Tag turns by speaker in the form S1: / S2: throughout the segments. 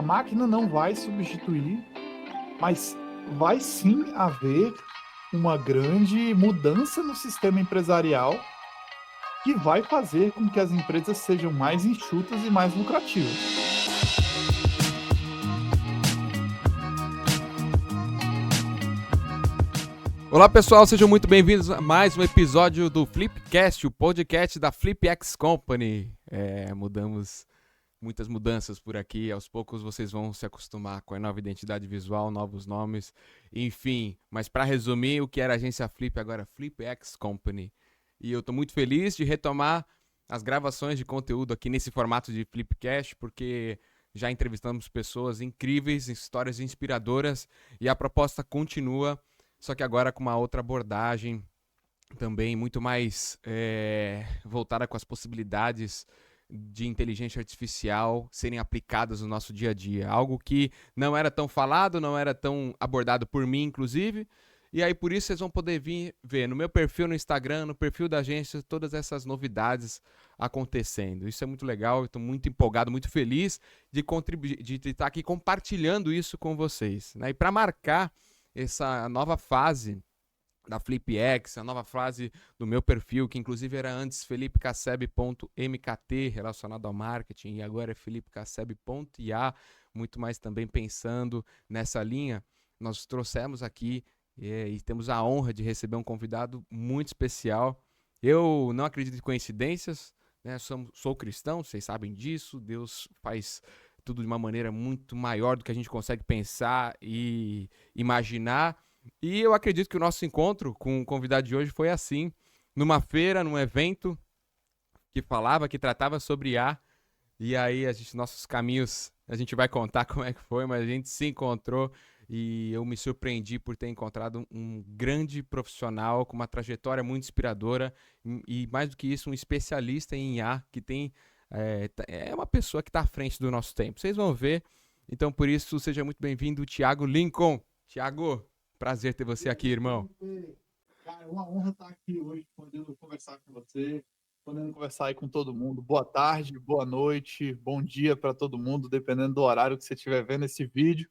S1: A máquina não vai substituir, mas vai sim haver uma grande mudança no sistema empresarial que vai fazer com que as empresas sejam mais enxutas e mais lucrativas.
S2: Olá pessoal, sejam muito bem-vindos a mais um episódio do Flipcast, o podcast da FlipX Company. Mudamos muitas mudanças por aqui, aos poucos vocês vão se acostumar com a nova identidade visual, novos nomes, enfim. Mas para resumir, o que era a agência Flip, agora FlipX Company. E eu estou muito feliz de retomar as gravações de conteúdo aqui nesse formato de Flipcast, porque já entrevistamos pessoas incríveis, histórias inspiradoras e a proposta continua. Só que agora com uma outra abordagem também muito mais voltada com as possibilidades de inteligência artificial serem aplicadas no nosso dia a dia. Algo que não era tão falado, não era tão abordado por mim, inclusive. E aí por isso vocês vão poder ver no meu perfil no Instagram, no perfil da agência, todas essas novidades acontecendo. Isso é muito legal, eu estou muito empolgado, muito feliz de contribuir, de estar aqui compartilhando isso com vocês, né? E para marcar essa nova fase da FlipX, a nova fase do meu perfil, que inclusive era antes felipecaseb.mkt, relacionado ao marketing, e agora é felipecaseb.ia, muito mais também pensando nessa linha. Nós trouxemos aqui e temos a honra de receber um convidado muito especial. Eu não acredito em coincidências, né? Sou cristão, vocês sabem disso, Deus faz tudo de uma maneira muito maior do que a gente consegue pensar e imaginar. E eu acredito que o nosso encontro com o convidado de hoje foi assim, numa feira, num evento que tratava sobre IA. E aí nossos caminhos, a gente vai contar como é que foi, mas a gente se encontrou e eu me surpreendi por ter encontrado um grande profissional com uma trajetória muito inspiradora e mais do que isso, um especialista em IA que tem é uma pessoa que está à frente do nosso tempo. Vocês vão ver. Então, por isso, seja muito bem-vindo, Thiago Lincoln. Thiago, prazer ter você aqui, irmão.
S1: Cara, é uma honra estar aqui hoje, podendo conversar com você, podendo conversar aí com todo mundo. Boa tarde, boa noite, bom dia para todo mundo, dependendo do horário que você estiver vendo esse vídeo.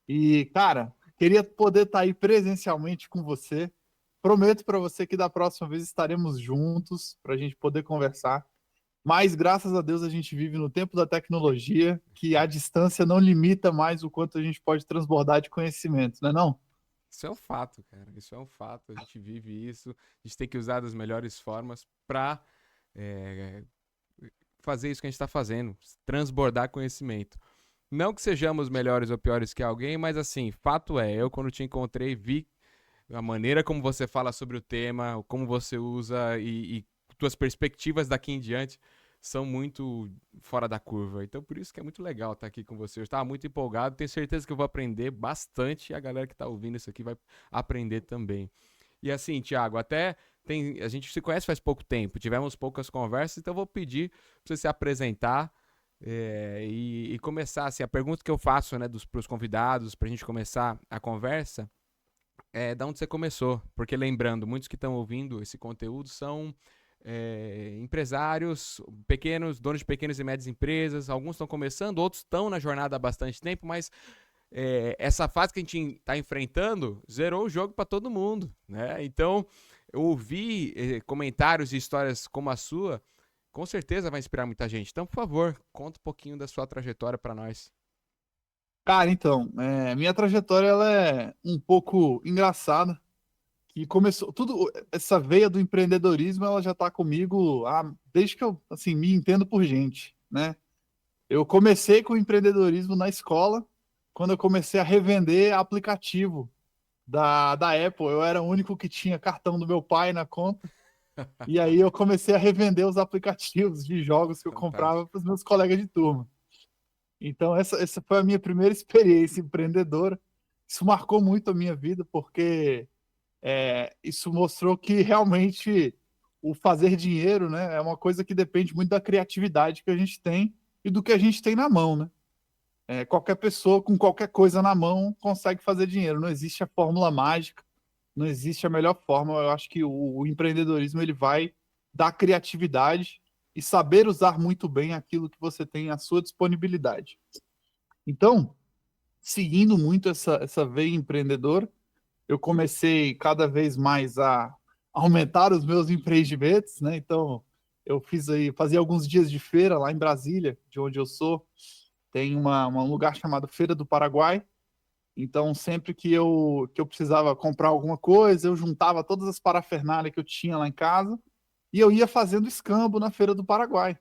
S1: E, cara, queria poder estar aí presencialmente com você. Prometo para você que da próxima vez estaremos juntos para a gente poder conversar. Mas, graças a Deus, a gente vive no tempo da tecnologia, que a distância não limita mais o quanto a gente pode transbordar de conhecimento, não é não?
S2: Isso é um fato, cara. Isso é um fato. A gente vive isso. A gente tem que usar das melhores formas para fazer isso que a gente está fazendo, transbordar conhecimento. Não que sejamos melhores ou piores que alguém, mas assim, fato é, eu quando te encontrei vi a maneira como você fala sobre o tema, como você usa e tuas perspectivas daqui em diante são muito fora da curva. Então, por isso que é muito legal estar aqui com você. Eu estava muito empolgado, tenho certeza que eu vou aprender bastante e a galera que está ouvindo isso aqui vai aprender também. E assim, Thiago, a gente se conhece faz pouco tempo, tivemos poucas conversas, então eu vou pedir para você se apresentar e começar. Assim, a pergunta que eu faço, né, para os convidados, para a gente começar a conversa, da onde você começou. Porque lembrando, muitos que estão ouvindo esse conteúdo são empresários pequenos, donos de pequenas e médias empresas. Alguns estão começando, outros estão na jornada há bastante tempo, mas essa fase que a gente está enfrentando zerou o jogo para todo mundo, né? Então, eu ouvi comentários e histórias como a sua, com certeza vai inspirar muita gente. Então, por favor, conta um pouquinho da sua trajetória para nós.
S1: Cara, então, minha trajetória ela é um pouco engraçada, que começou tudo, essa veia do empreendedorismo, ela já está comigo desde que eu, assim, me entendo por gente, né? Eu comecei com o empreendedorismo na escola, quando eu comecei a revender aplicativo da Apple. Eu era o único que tinha cartão do meu pai na conta. E aí eu comecei a revender os aplicativos de jogos que eu comprava
S2: Fantástico.
S1: para os meus colegas de turma. Então essa foi a minha primeira experiência empreendedora. Isso marcou muito a minha vida, porque isso mostrou que realmente o fazer dinheiro, né, é uma coisa que depende muito da criatividade que a gente tem e do que a gente tem na mão, né? Qualquer pessoa com qualquer coisa na mão consegue fazer dinheiro. Não existe a fórmula mágica, não existe a melhor forma. Eu acho que o empreendedorismo ele vai dar criatividade e saber usar muito bem aquilo que você tem à sua disponibilidade. Então, seguindo muito essa veia empreendedora, eu comecei cada vez mais a aumentar os meus empreendimentos, né? Então, fazia alguns dias de feira lá em Brasília, de onde eu sou. Tem um lugar chamado Feira do Paraguai. Então, sempre que eu precisava comprar alguma coisa, eu juntava todas as parafernálias que eu tinha lá em casa e eu ia fazendo escambo na Feira do Paraguai.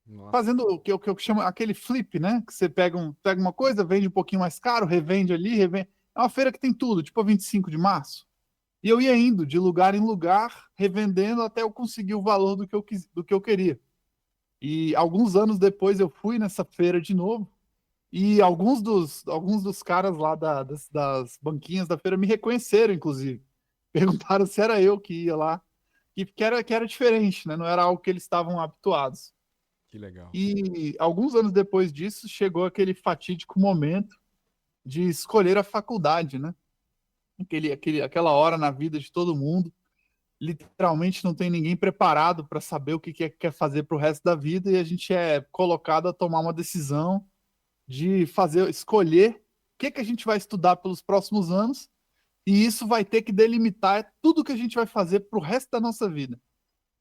S2: Nossa,
S1: Fazendo o que eu chamo aquele flip, né? Que você pega uma coisa, vende um pouquinho mais caro, revende ali, revende. É uma feira que tem tudo, tipo a 25 de março. E eu ia indo de lugar em lugar, revendendo até eu conseguir o valor do que eu queria. E alguns anos depois eu fui nessa feira de novo. E alguns dos caras lá das banquinhas da feira me reconheceram, inclusive. Perguntaram se era eu que ia lá. E que era diferente, né? Não era algo que eles estavam habituados.
S2: que legal.
S1: E alguns anos depois disso, chegou aquele fatídico momento de escolher a faculdade, né? Aquela hora na vida de todo mundo. Literalmente não tem ninguém preparado para saber o que quer fazer para o resto da vida e a gente é colocado a tomar uma decisão de escolher o que a gente vai estudar pelos próximos anos, e isso vai ter que delimitar tudo que a gente vai fazer pro resto da nossa vida.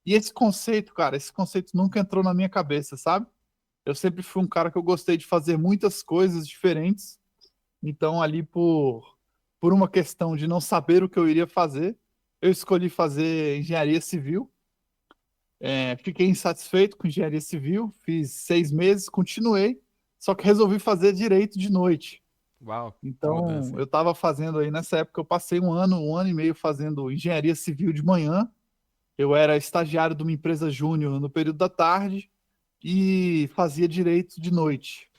S1: E esse conceito, cara, esse conceito nunca entrou na minha cabeça, sabe? Eu sempre fui um cara que eu gostei de fazer muitas coisas diferentes, então ali por uma questão de não saber o que eu iria fazer, eu escolhi fazer engenharia civil. Fiquei insatisfeito com engenharia civil, fiz 6 meses, continuei, só que resolvi fazer direito de noite.
S2: Uau, que
S1: Então,
S2: mudança,
S1: eu
S2: hein?
S1: estava fazendo aí, nessa época, eu passei um ano e meio fazendo engenharia civil de manhã. Eu era estagiário de uma empresa júnior no período da tarde e fazia direito de noite.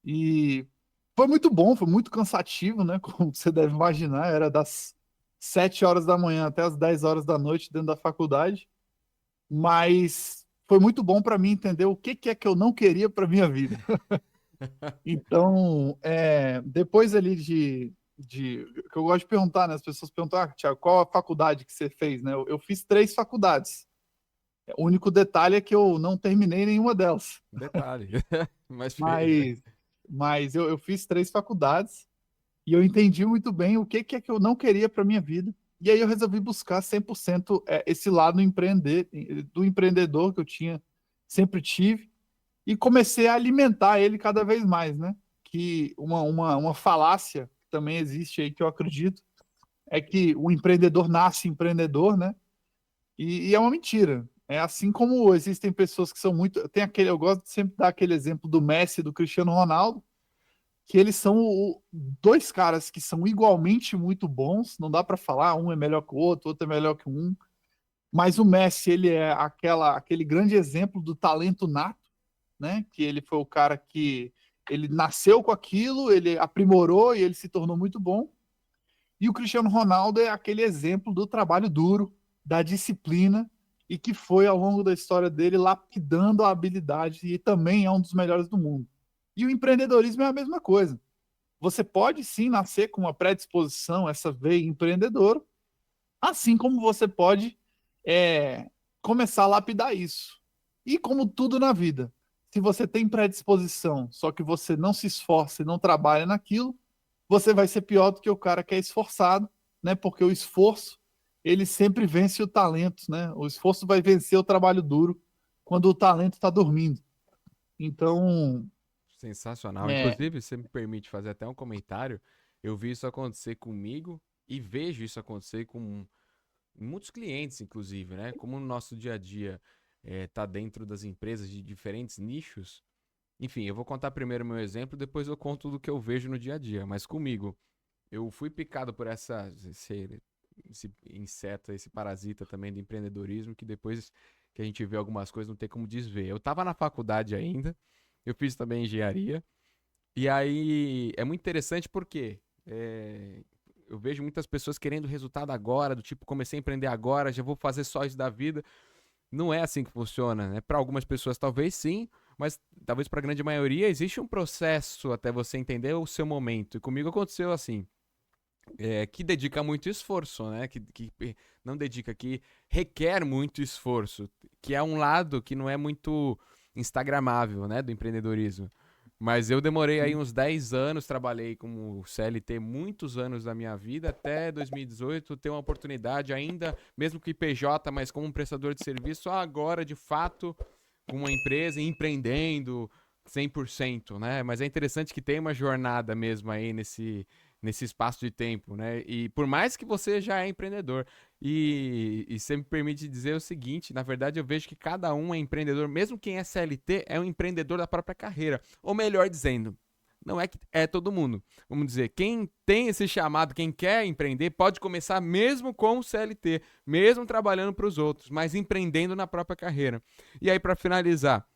S1: E foi muito bom, foi muito cansativo, né? Como você deve imaginar, era das 7 horas da manhã até as 10 horas da noite dentro da faculdade. Mas foi muito bom para mim entender o que é que eu não queria para minha vida. Então, depois ali que eu gosto de perguntar, né? As pessoas perguntam, Thiago, qual a faculdade que você fez, né? Eu fiz 3 faculdades. O único detalhe é que eu não terminei nenhuma delas.
S2: Detalhe, mas fez, né?
S1: Mas, mas eu fiz 3 faculdades e eu entendi muito bem o que é que eu não queria para minha vida. E aí eu resolvi buscar 100% esse lado do empreendedor que eu sempre tive e comecei a alimentar ele cada vez mais, né? Que uma falácia que também existe aí que eu acredito é que o empreendedor nasce empreendedor, né? E é uma mentira. É assim como existem pessoas que são muito. Eu gosto de sempre dar aquele exemplo do Messi e do Cristiano Ronaldo, que eles são dois caras que são igualmente muito bons. Não dá para falar um é melhor que o outro é melhor que um. Mas o Messi, ele é aquele grande exemplo do talento nato, né? Que ele foi o cara que ele nasceu com aquilo, ele aprimorou e ele se tornou muito bom. E o Cristiano Ronaldo é aquele exemplo do trabalho duro, da disciplina e que foi ao longo da história dele lapidando a habilidade e também é um dos melhores do mundo. E o empreendedorismo é a mesma coisa. Você pode sim nascer com uma predisposição, essa veia empreendedora, assim como você pode é, começar a lapidar isso. E como tudo na vida, se você tem predisposição, só que você não se esforça e não trabalha naquilo, você vai ser pior do que o cara que é esforçado, né? Porque o esforço, ele sempre vence o talento, né? O esforço vai vencer o trabalho duro quando o talento está dormindo. Então,
S2: Sensacional.
S1: é,
S2: Inclusive, você me permite fazer até um comentário. Eu vi isso acontecer comigo e vejo isso acontecer com muitos clientes, inclusive, né? Como no nosso dia a dia tá dentro das empresas de diferentes nichos. Enfim, eu vou contar primeiro o meu exemplo, depois eu conto do que eu vejo no dia a dia. Mas comigo, eu fui picado por esse inseto, esse parasita também do empreendedorismo, que depois que a gente vê algumas coisas não tem como desver. Eu tava na faculdade ainda, eu fiz também engenharia, e aí é muito interessante porque eu vejo muitas pessoas querendo resultado agora, do tipo, comecei a empreender agora, já vou fazer só isso da vida. Não é assim que funciona, né? Para algumas pessoas talvez sim, mas talvez para a grande maioria existe um processo até você entender o seu momento. E comigo aconteceu assim, que dedica muito esforço, né? Que não dedica, que requer muito esforço, que é um lado que não é muito instagramável, né? Do empreendedorismo. Mas eu demorei aí uns 10 anos, trabalhei como CLT muitos anos da minha vida, até 2018 ter uma oportunidade ainda, mesmo que PJ, mas como um prestador de serviço, só agora, de fato, com uma empresa empreendendo 100%, né? Mas é interessante que tem uma jornada mesmo aí nesse espaço de tempo, né? E por mais que você já é empreendedor, e você me permite dizer o seguinte, na verdade eu vejo que cada um é empreendedor, mesmo quem é CLT é um empreendedor da própria carreira. Ou melhor dizendo, não é que é todo mundo. Vamos dizer, quem tem esse chamado, quem quer empreender, pode começar mesmo com o CLT, mesmo trabalhando para os outros, mas empreendendo na própria carreira. E aí, para finalizar,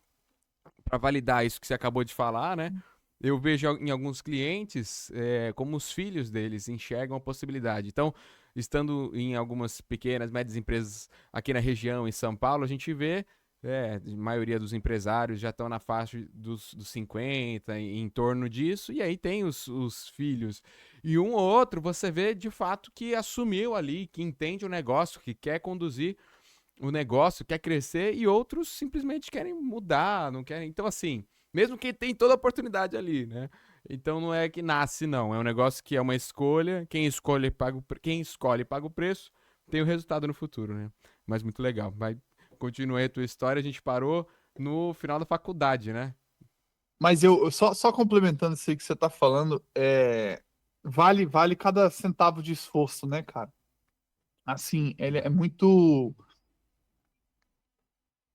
S2: para validar isso que você acabou de falar, né? Eu vejo em alguns clientes como os filhos deles enxergam a possibilidade. Então, estando em algumas pequenas, médias empresas aqui na região, em São Paulo, a gente vê a maioria dos empresários já estão na faixa dos 50, em torno disso, e aí tem os filhos. E um ou outro você vê de fato que assumiu ali, que entende o negócio, que quer conduzir o negócio, quer crescer, e outros simplesmente querem mudar, não querem. Então, assim, mesmo que tem toda a oportunidade ali, né? Então não é que nasce, não. É um negócio que é uma escolha. Quem escolhe paga o preço, tem o resultado no futuro, né? Mas muito legal. Vai, continua aí a tua história. A gente parou no final da faculdade, né?
S1: Mas eu só complementando isso aí que você tá falando, vale cada centavo de esforço, né, cara? Assim, ele é muito.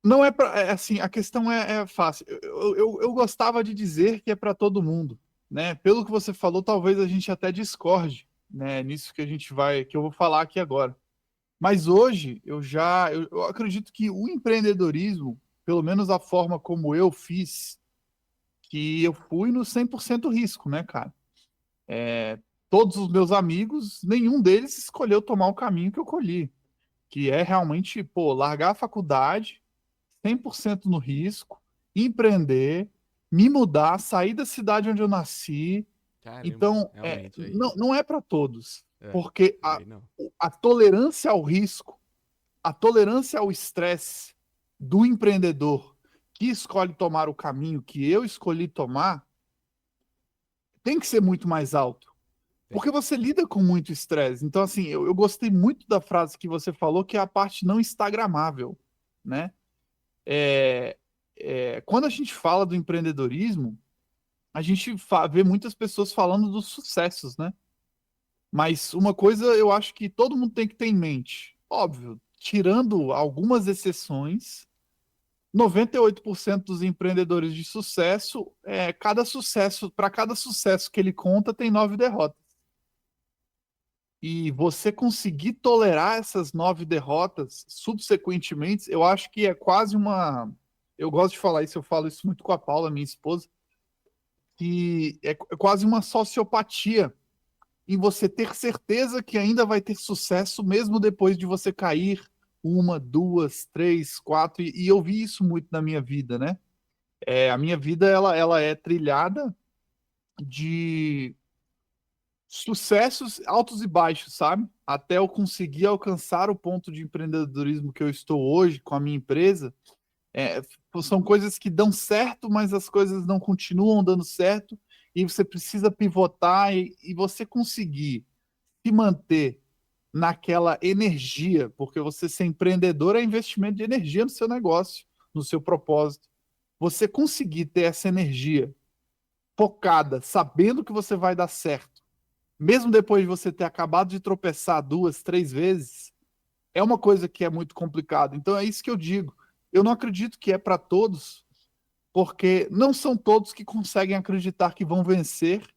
S1: Não é para. Assim, a questão é fácil. Eu gostava de dizer que é para todo mundo, né? Pelo que você falou, talvez a gente até discorde, né? Nisso que eu vou falar aqui agora. Mas hoje eu acredito que o empreendedorismo, pelo menos a forma como eu fiz, que eu fui no 100% risco, né, cara? Todos os meus amigos, nenhum deles escolheu tomar o caminho que eu colhi, que é realmente, pô, largar a faculdade 100% no risco, empreender, me mudar, sair da cidade onde eu nasci.
S2: Caramba,
S1: Então,
S2: realmente aí.
S1: não é para todos,
S2: É,
S1: porque
S2: aí não.
S1: a tolerância ao risco, a tolerância ao estresse do empreendedor que escolhe tomar o caminho que eu escolhi tomar tem que ser muito mais alto.
S2: Tem.
S1: Porque você lida com muito estresse. Então, assim, eu gostei muito da frase que você falou, que é a parte não instagramável, né? É, quando a gente fala do empreendedorismo, a gente vê muitas pessoas falando dos sucessos, né? Mas uma coisa eu acho que todo mundo tem que ter em mente. Óbvio, tirando algumas exceções, 98% dos empreendedores de sucesso, para cada sucesso que ele conta, tem 9 derrotas. E você conseguir tolerar essas 9 derrotas subsequentemente, eu acho que é quase uma. Eu gosto de falar isso, eu falo isso muito com a Paula, minha esposa, que é quase uma sociopatia em você ter certeza que ainda vai ter sucesso mesmo depois de você cair uma, duas, três, quatro, e eu vi isso muito na minha vida, né? A minha vida ela é trilhada de sucessos altos e baixos, sabe? Até eu conseguir alcançar o ponto de empreendedorismo que eu estou hoje com a minha empresa. É, são coisas que dão certo, mas as coisas não continuam dando certo, e você precisa pivotar e você conseguir se manter naquela energia, porque você ser empreendedor é investimento de energia no seu negócio, no seu propósito. Você conseguir ter essa energia focada, sabendo que você vai dar certo, mesmo depois de você ter acabado de tropeçar duas, três vezes, é uma coisa que é muito complicado. Então é isso que eu digo. Eu não acredito que é para todos, porque não são todos que conseguem acreditar que vão vencer,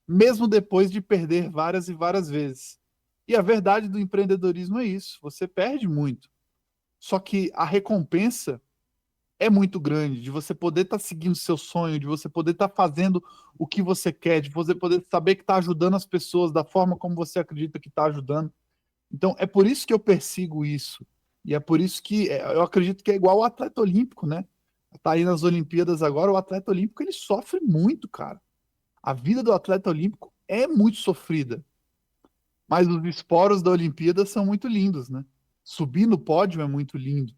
S1: mesmo depois de perder várias e várias vezes. E a verdade do empreendedorismo é isso: você perde muito. Só que a recompensa é muito grande de você poder estar seguindo seu sonho, de você poder estar fazendo o que você quer, de você poder saber que está ajudando as pessoas da forma como você acredita que está ajudando. Então, é por isso que eu persigo isso. E é por isso que eu acredito que é igual o atleta olímpico, né? Tá aí nas Olimpíadas agora, o atleta olímpico ele sofre muito, cara. A vida do atleta olímpico é muito sofrida, mas os esporos da Olimpíada são muito lindos, né? Subir no pódio é muito lindo.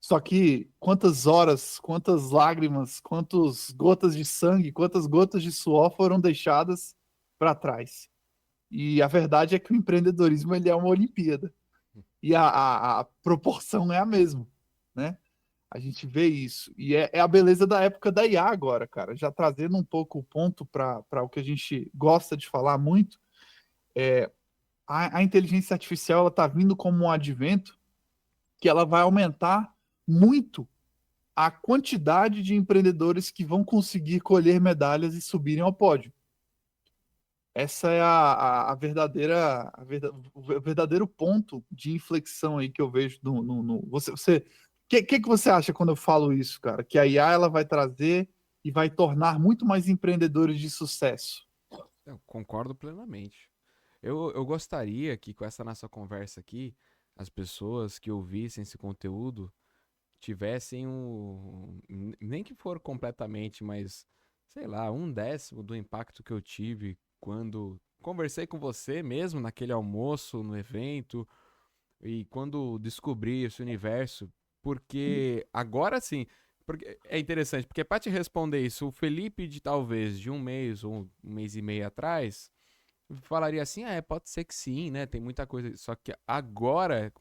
S1: Só que quantas horas, quantas lágrimas, quantas gotas de sangue, quantas gotas de suor foram deixadas para trás. E a verdade é que o empreendedorismo ele é uma Olimpíada. E a proporção é a mesma, né? A gente vê isso. E é a beleza da época da IA agora, cara. Já trazendo um pouco o ponto para o que a gente gosta de falar muito, a inteligência artificial ela está vindo como um advento que ela vai aumentar muito a quantidade de empreendedores que vão conseguir colher medalhas e subirem ao pódio. Essa é a verdadeira, o verdadeiro ponto de inflexão aí que eu vejo que você acha quando eu falo isso, cara? Que a IA ela vai trazer e vai tornar muito mais empreendedores de sucesso.
S2: Eu concordo plenamente. Eu gostaria que com essa nossa conversa aqui, as pessoas que ouvissem esse conteúdo tivessem nem que for completamente, mas sei lá, 1/10 do impacto que eu tive quando conversei com você mesmo naquele almoço, no evento, e quando descobri esse universo, porque agora sim, porque é interessante, porque para te responder isso, o Felipe de talvez de um mês ou um mês e meio atrás falaria assim, pode ser que sim, né? Tem muita coisa. Só que agora,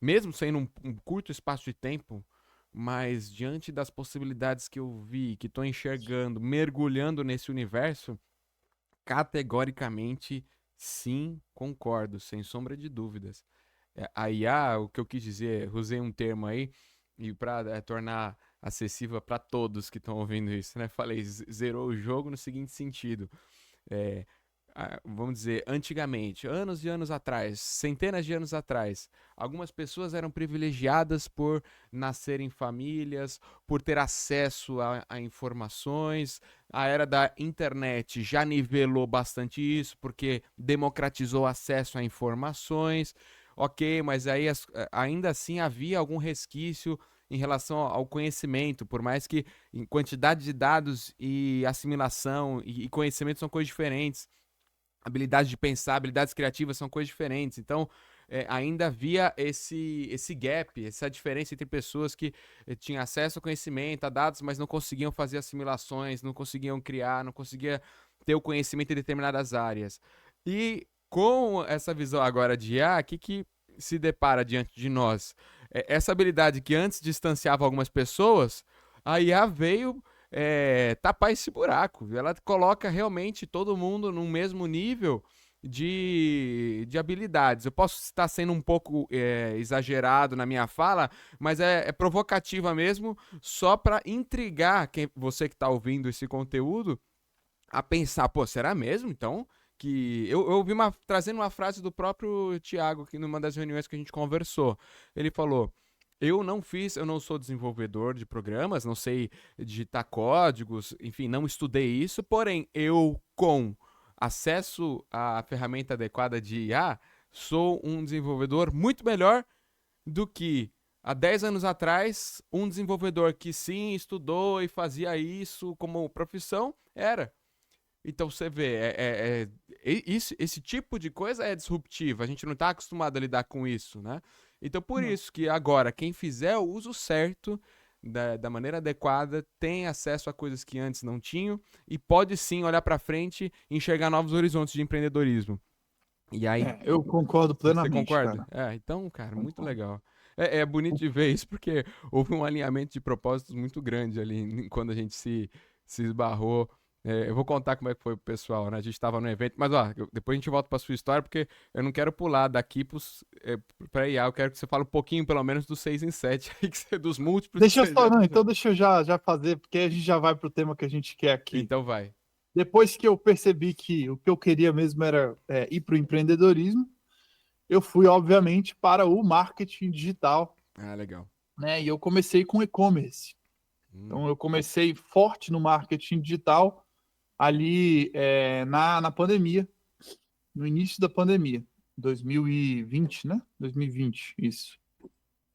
S2: mesmo sendo um curto espaço de tempo, mas diante das possibilidades que eu vi, que estou enxergando, mergulhando nesse universo, categoricamente sim, concordo, sem sombra de dúvidas. A IA, o que eu quis dizer, usei um termo aí, e para tornar acessível para todos que estão ouvindo isso, né? Falei, zerou o jogo no seguinte sentido. É, vamos dizer, antigamente, anos e anos atrás, centenas de anos atrás, algumas pessoas eram privilegiadas por nascer em famílias, por ter acesso a informações. A era da internet já nivelou bastante isso, porque democratizou acesso a informações. Ok, mas aí ainda assim havia algum resquício em relação ao conhecimento, por mais que em quantidade de dados e assimilação e conhecimento são coisas diferentes. Habilidade de pensar, habilidades criativas são coisas diferentes. Então, ainda havia esse gap, essa diferença entre pessoas que tinham acesso ao conhecimento, a dados, mas não conseguiam fazer assimilações, não conseguiam criar, não conseguiam ter o conhecimento em determinadas áreas. E com essa visão agora de IA, o que se depara diante de nós? Essa habilidade que antes distanciava algumas pessoas, a IA veio tapar esse buraco. Ela coloca realmente todo mundo no mesmo nível de habilidades. Eu posso estar sendo um pouco exagerado na minha fala, mas é provocativa mesmo, só para intrigar você que está ouvindo esse conteúdo a pensar, pô, será mesmo? Então, que eu ouvi trazendo uma frase do próprio Thiago aqui numa das reuniões que a gente conversou. Ele falou: eu não sou desenvolvedor de programas, não sei digitar códigos, enfim, não estudei isso, porém, eu, com acesso à ferramenta adequada de IA, sou um desenvolvedor muito melhor do que há 10 anos atrás, um desenvolvedor que sim estudou e fazia isso como profissão era. Então você vê, esse tipo de coisa é disruptivo, a gente não está acostumado a lidar com isso, né? Então por
S1: Não.
S2: isso que agora, quem fizer o uso certo, da maneira adequada, tem acesso a coisas que antes não tinham e pode sim olhar para frente e enxergar novos horizontes de empreendedorismo. E aí,
S1: Eu concordo
S2: você
S1: plenamente,
S2: concorda?
S1: cara.
S2: Então, cara, muito
S1: Concordo.
S2: legal. É bonito de ver isso porque houve um alinhamento de propósitos muito grande ali quando a gente se esbarrou. Eu vou contar como é que foi pro pessoal, né? A gente estava no evento, mas ó, depois a gente volta pra sua história porque eu não quero pular daqui pra IA, eu quero que você fale um pouquinho, pelo menos, do 6 em 7, aí, dos múltiplos que
S1: Deixa eu
S2: você
S1: só,
S2: já
S1: não,
S2: teve.
S1: então deixa eu já fazer, porque a gente já vai pro tema que a gente quer aqui.
S2: Então vai.
S1: Depois que eu percebi que o que eu queria mesmo era ir para o empreendedorismo, eu fui, obviamente, para o marketing digital,
S2: Ah, legal.
S1: né? E eu comecei com e-commerce.
S2: Hum,
S1: Então, eu comecei forte no marketing digital ali na pandemia, no início da pandemia, 2020, né? 2020, isso.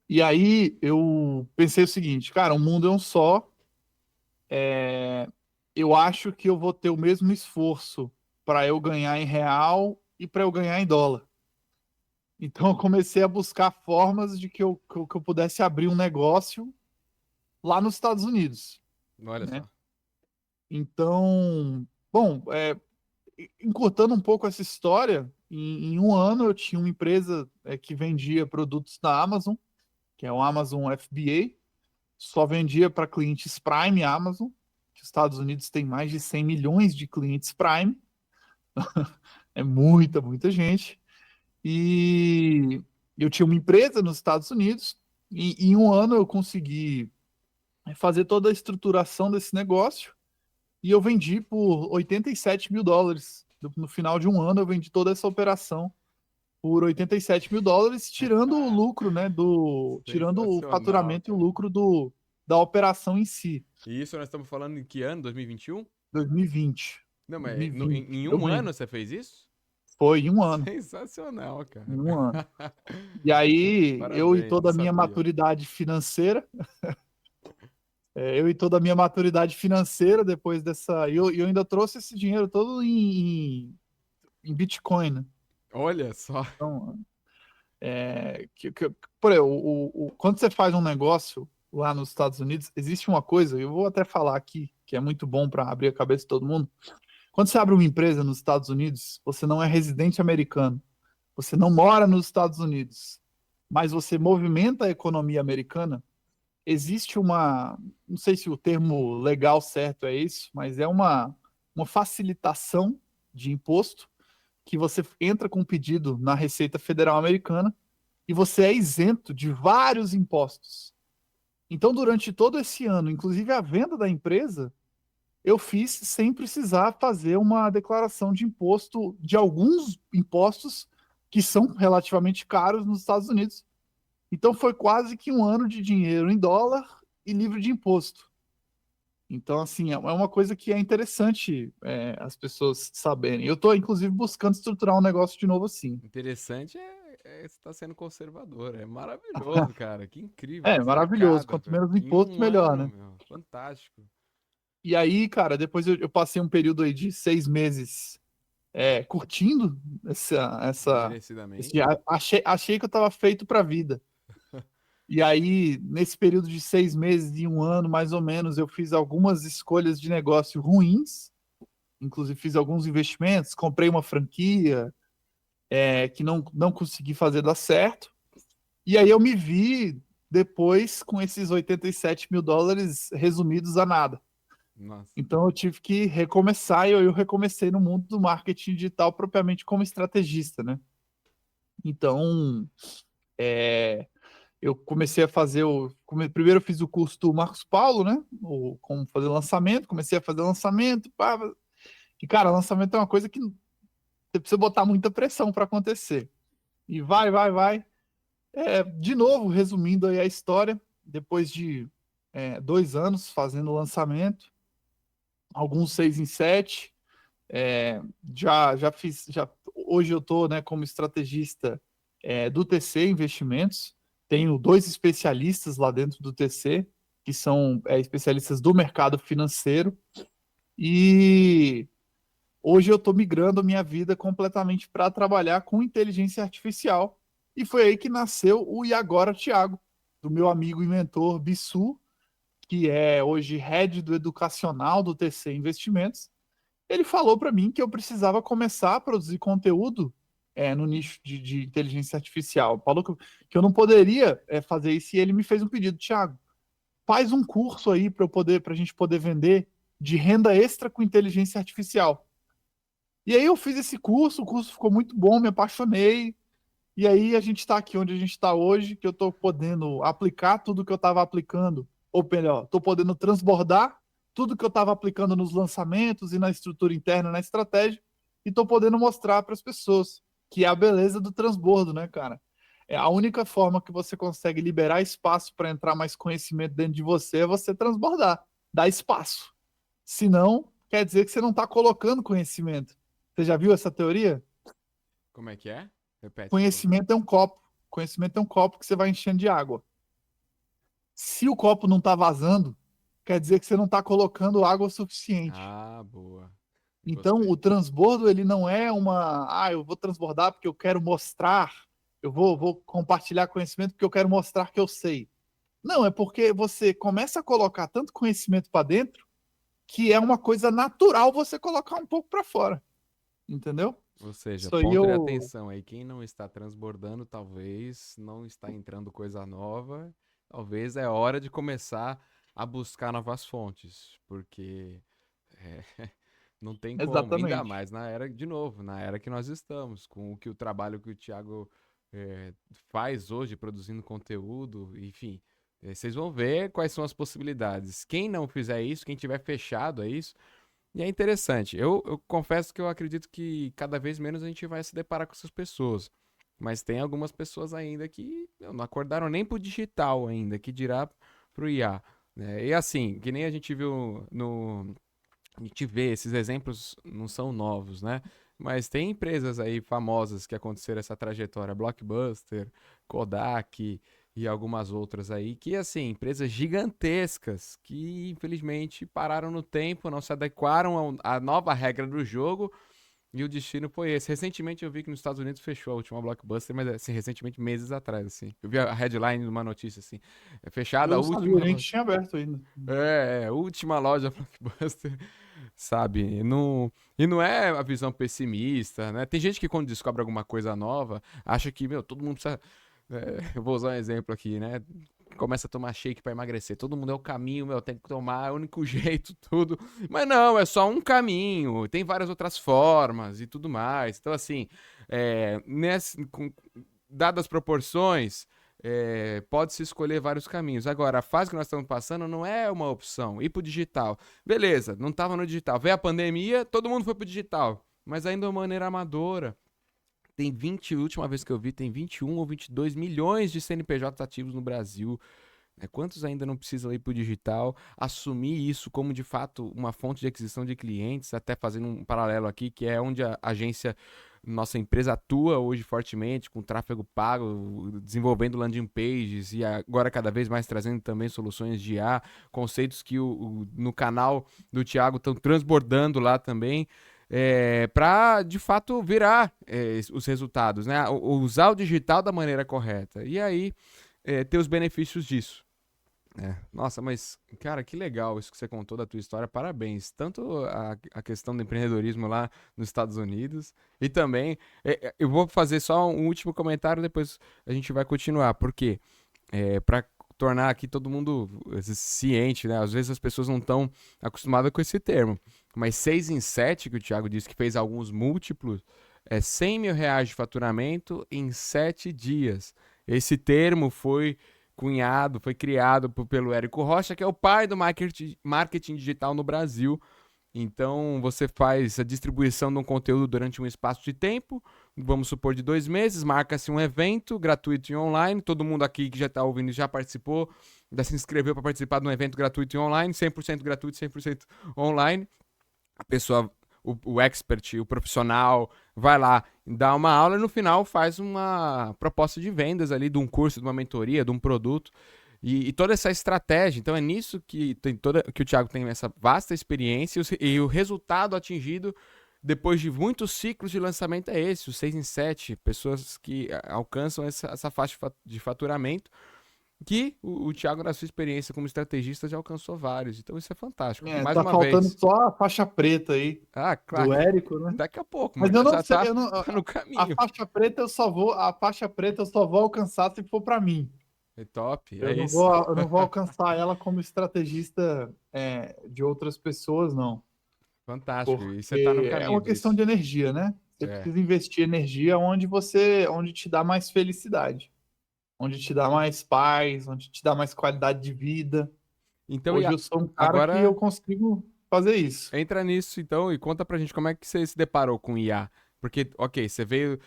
S1: E aí eu pensei o seguinte, cara, o mundo é um só. Eu acho que eu vou ter o mesmo esforço para eu ganhar em real e para eu ganhar em dólar. Então eu comecei a buscar formas de que eu pudesse abrir um negócio lá nos Estados Unidos,
S2: Olha
S1: né?
S2: só.
S1: Então, bom, encurtando um pouco essa história, em um ano eu tinha uma empresa que vendia produtos da Amazon, que é o Amazon FBA, só vendia para clientes Prime Amazon, que os Estados Unidos tem mais de 100 milhões de clientes Prime, é muita, muita gente. E eu tinha uma empresa nos Estados Unidos, e em um ano eu consegui fazer toda a estruturação desse negócio, e eu vendi por US$ 87 mil. No final de um ano eu vendi toda essa operação por US$ 87 mil, tirando o lucro, né, tirando o
S2: Sensacional,
S1: faturamento e o
S2: cara.
S1: lucro da operação em si.
S2: E isso nós estamos falando em que ano? 2021?
S1: 2020.
S2: Não, mas
S1: 2020.
S2: em
S1: Eu
S2: um
S1: vendi.
S2: ano você fez isso?
S1: Foi em um ano.
S2: Sensacional, cara.
S1: Em um ano. E aí, eu e
S2: Parabéns, não
S1: toda a minha
S2: sabia.
S1: maturidade financeira, depois dessa. Eu ainda trouxe esse dinheiro todo em Bitcoin, né?
S2: Olha só.
S1: Então, por exemplo, quando você faz um negócio lá nos Estados Unidos, existe uma coisa, eu vou até falar aqui, que é muito bom para abrir a cabeça de todo mundo. Quando você abre uma empresa nos Estados Unidos, você não é residente americano, você não mora nos Estados Unidos, mas você movimenta a economia americana. Existe não sei se o termo legal certo é isso, mas é uma facilitação de imposto que você entra com um pedido na Receita Federal Americana e você é isento de vários impostos. Então, durante todo esse ano, inclusive a venda da empresa, eu fiz sem precisar fazer uma declaração de imposto, de alguns impostos que são relativamente caros nos Estados Unidos. Então, foi quase que um ano de dinheiro em dólar e livre de imposto. Então, assim, é uma coisa que é interessante as pessoas saberem. Eu estou, inclusive, buscando estruturar um negócio de novo assim.
S2: Interessante você estar sendo conservador. É maravilhoso, cara. Que incrível,
S1: É,
S2: que
S1: maravilhoso.
S2: sacada,
S1: Quanto
S2: velho.
S1: menos
S2: Em
S1: imposto,
S2: um
S1: melhor,
S2: ano,
S1: né?
S2: meu. Fantástico.
S1: E aí, cara, depois eu passei um período aí de 6 meses curtindo
S2: Merecidamente.
S1: achei que eu estava feito para a vida. E aí, nesse período de 6 meses e um ano, mais ou menos, eu fiz algumas escolhas de negócio ruins, inclusive fiz alguns investimentos, comprei uma franquia que não consegui fazer dar certo. E aí eu me vi depois com esses US$ 87 mil resumidos a nada.
S2: Nossa.
S1: Então eu tive que recomeçar e eu recomecei no mundo do marketing digital propriamente como estrategista, né? Então, é, eu comecei a fazer primeiro eu fiz o curso do Marcos Paulo, né? Como fazer lançamento, comecei a fazer lançamento, pá, e cara, lançamento é uma coisa que você precisa botar muita pressão para acontecer. E vai, vai, vai. De novo, resumindo aí a história, depois de 2 anos fazendo lançamento, alguns 6 em 7, já fiz, hoje eu estou, né, como estrategista do TC Investimentos. Tenho 2 especialistas lá dentro do TC, que são especialistas do mercado financeiro, e hoje eu estou migrando a minha vida completamente para trabalhar com inteligência artificial. E foi aí que nasceu o E Agora, Thiago, do meu amigo e mentor Bissu, que é hoje head do educacional do TC Investimentos. Ele falou para mim que eu precisava começar a produzir conteúdo no nicho de inteligência artificial. Falou que eu não poderia fazer isso, e ele me fez um pedido: Thiago, faz um curso aí para a gente poder vender de renda extra com inteligência artificial. E aí eu fiz esse curso, o curso ficou muito bom, me apaixonei. E aí a gente está aqui onde a gente está hoje, que eu estou podendo aplicar tudo que eu estava aplicando, ou melhor, estou podendo transbordar tudo que eu estava aplicando nos lançamentos e na estrutura interna, na estratégia, e estou podendo mostrar para as pessoas que é a beleza do transbordo, né, cara? É a única forma que você consegue liberar espaço para entrar mais conhecimento dentro de você é você transbordar, dar espaço. Senão, quer dizer que você não está colocando conhecimento. Você já viu essa teoria?
S2: Como é que é? Repete, por favor.
S1: Conhecimento é um copo. Conhecimento é um copo que você vai enchendo de água. Se o copo não está vazando, quer dizer que você não está colocando água suficiente.
S2: Ah, boa.
S1: Então,
S2: Gostei.
S1: o transbordo, ele não é eu vou transbordar porque eu quero mostrar vou compartilhar conhecimento porque eu quero mostrar que eu sei. Não, é porque você começa a colocar tanto conhecimento para dentro que é uma coisa natural você colocar um pouco para fora. Entendeu?
S2: Ou seja,
S1: Isso aí
S2: ponto de
S1: eu.
S2: atenção aí. Quem não está transbordando, talvez não está entrando coisa nova. Talvez é hora de começar a buscar novas fontes, porque é, não tem como. Ainda
S1: Exatamente.
S2: mais na era, de novo, na era que nós estamos, com o trabalho que o Thiago faz hoje, produzindo conteúdo, enfim. Vocês vão ver quais são as possibilidades. Quem não fizer isso, quem tiver fechado a isso, e é interessante. Eu confesso que eu acredito que cada vez menos a gente vai se deparar com essas pessoas. Mas tem algumas pessoas ainda que não acordaram nem pro digital ainda, que dirá pro IA. Né? E assim, que nem a gente viu no. A gente vê, esses exemplos não são novos, né? Mas tem empresas aí famosas que aconteceram essa trajetória, Blockbuster, Kodak e algumas outras aí, que assim, empresas gigantescas que infelizmente pararam no tempo, não se adequaram à nova regra do jogo e o destino foi esse. Recentemente eu vi que nos Estados Unidos fechou a última Blockbuster, mas assim, recentemente, meses atrás, assim. Eu vi a headline numa notícia assim, é fechada
S1: Eu
S2: a
S1: não sabia
S2: última
S1: nem que
S2: loja.
S1: tinha aberto ainda.
S2: Última loja Blockbuster, sabe? E não é a visão pessimista, né? Tem gente que quando descobre alguma coisa nova, acha que, meu, todo mundo precisa. Eu vou usar um exemplo aqui, né? Começa a tomar shake pra emagrecer. Todo mundo é o caminho, meu, tem que tomar, é o único jeito, tudo. Mas não, é só um caminho. Tem várias outras formas e tudo mais. Então, assim, dadas as proporções, pode-se escolher vários caminhos. Agora, a fase que nós estamos passando não é uma opção. Ir pro digital. Beleza, não estava no digital. Veio a pandemia, todo mundo foi pro digital. Mas ainda de uma maneira amadora. Tem 20, a última vez que eu vi, tem 21 ou 22 milhões de CNPJs ativos no Brasil. Né? Quantos ainda não precisam ir para o digital? Assumir isso como, de fato, uma fonte de aquisição de clientes, até fazendo um paralelo aqui, que é onde a agência, nossa empresa atua hoje fortemente, com tráfego pago, desenvolvendo landing pages e agora cada vez mais trazendo também soluções de IA, conceitos que no canal do Thiago estão transbordando lá também para de fato virar os resultados, né? Usar o digital da maneira correta. E aí ter os benefícios disso. Nossa, mas, cara, que legal isso que você contou da tua história. Parabéns. Tanto a questão do empreendedorismo lá nos Estados Unidos e também. Eu vou fazer só um último comentário, depois a gente vai continuar. Porque para tornar aqui todo mundo ciente, né? Às vezes as pessoas não estão acostumadas com esse termo. Mas 6 em 7, que o Thiago disse que fez alguns múltiplos, é R$ 100 mil de faturamento em 7 dias. Esse termo foi cunhado, foi criado pelo Érico Rocha, que é o pai do marketing digital no Brasil. Então, você faz a distribuição de um conteúdo durante um espaço de tempo, vamos supor de 2 meses, marca-se um evento gratuito e online, todo mundo aqui que já está ouvindo já participou, já se inscreveu para participar de um evento gratuito e online, 100% gratuito, 100% online. A pessoa, o expert, o profissional, vai lá, dá uma aula e no final faz uma proposta de vendas ali de um curso, de uma mentoria, de um produto. E toda essa estratégia, então é nisso que que o Thiago tem essa vasta experiência e o resultado atingido depois de muitos ciclos de lançamento é esse, os 6 em 7, pessoas que alcançam essa faixa de faturamento, que o Thiago, na sua experiência como estrategista, já alcançou vários. Então isso é fantástico. Mais
S1: Tá
S2: uma
S1: faltando
S2: vez.
S1: só a faixa preta aí
S2: Ah, claro,
S1: do Érico, né?
S2: daqui a pouco,
S1: Mas
S2: mas
S1: eu não
S2: já
S1: sei,
S2: tá,
S1: eu não,
S2: tá no
S1: a
S2: caminho.
S1: faixa preta eu só vou alcançar se for para mim.
S2: É top, é
S1: Eu não
S2: isso.
S1: vou, eu não vou alcançar ela como estrategista de outras pessoas, não.
S2: Fantástico. E você tá no
S1: Porque é
S2: caminho
S1: uma questão
S2: disso.
S1: de energia, né? Você
S2: É.
S1: precisa investir energia onde te dá mais felicidade, onde te dá mais paz, onde te dá mais qualidade de vida.
S2: Então,
S1: Hoje eu sou um cara que eu
S2: agora
S1: consigo fazer isso.
S2: entra nisso, então, e conta pra gente como é que você se deparou com IA. Porque, ok, você veio.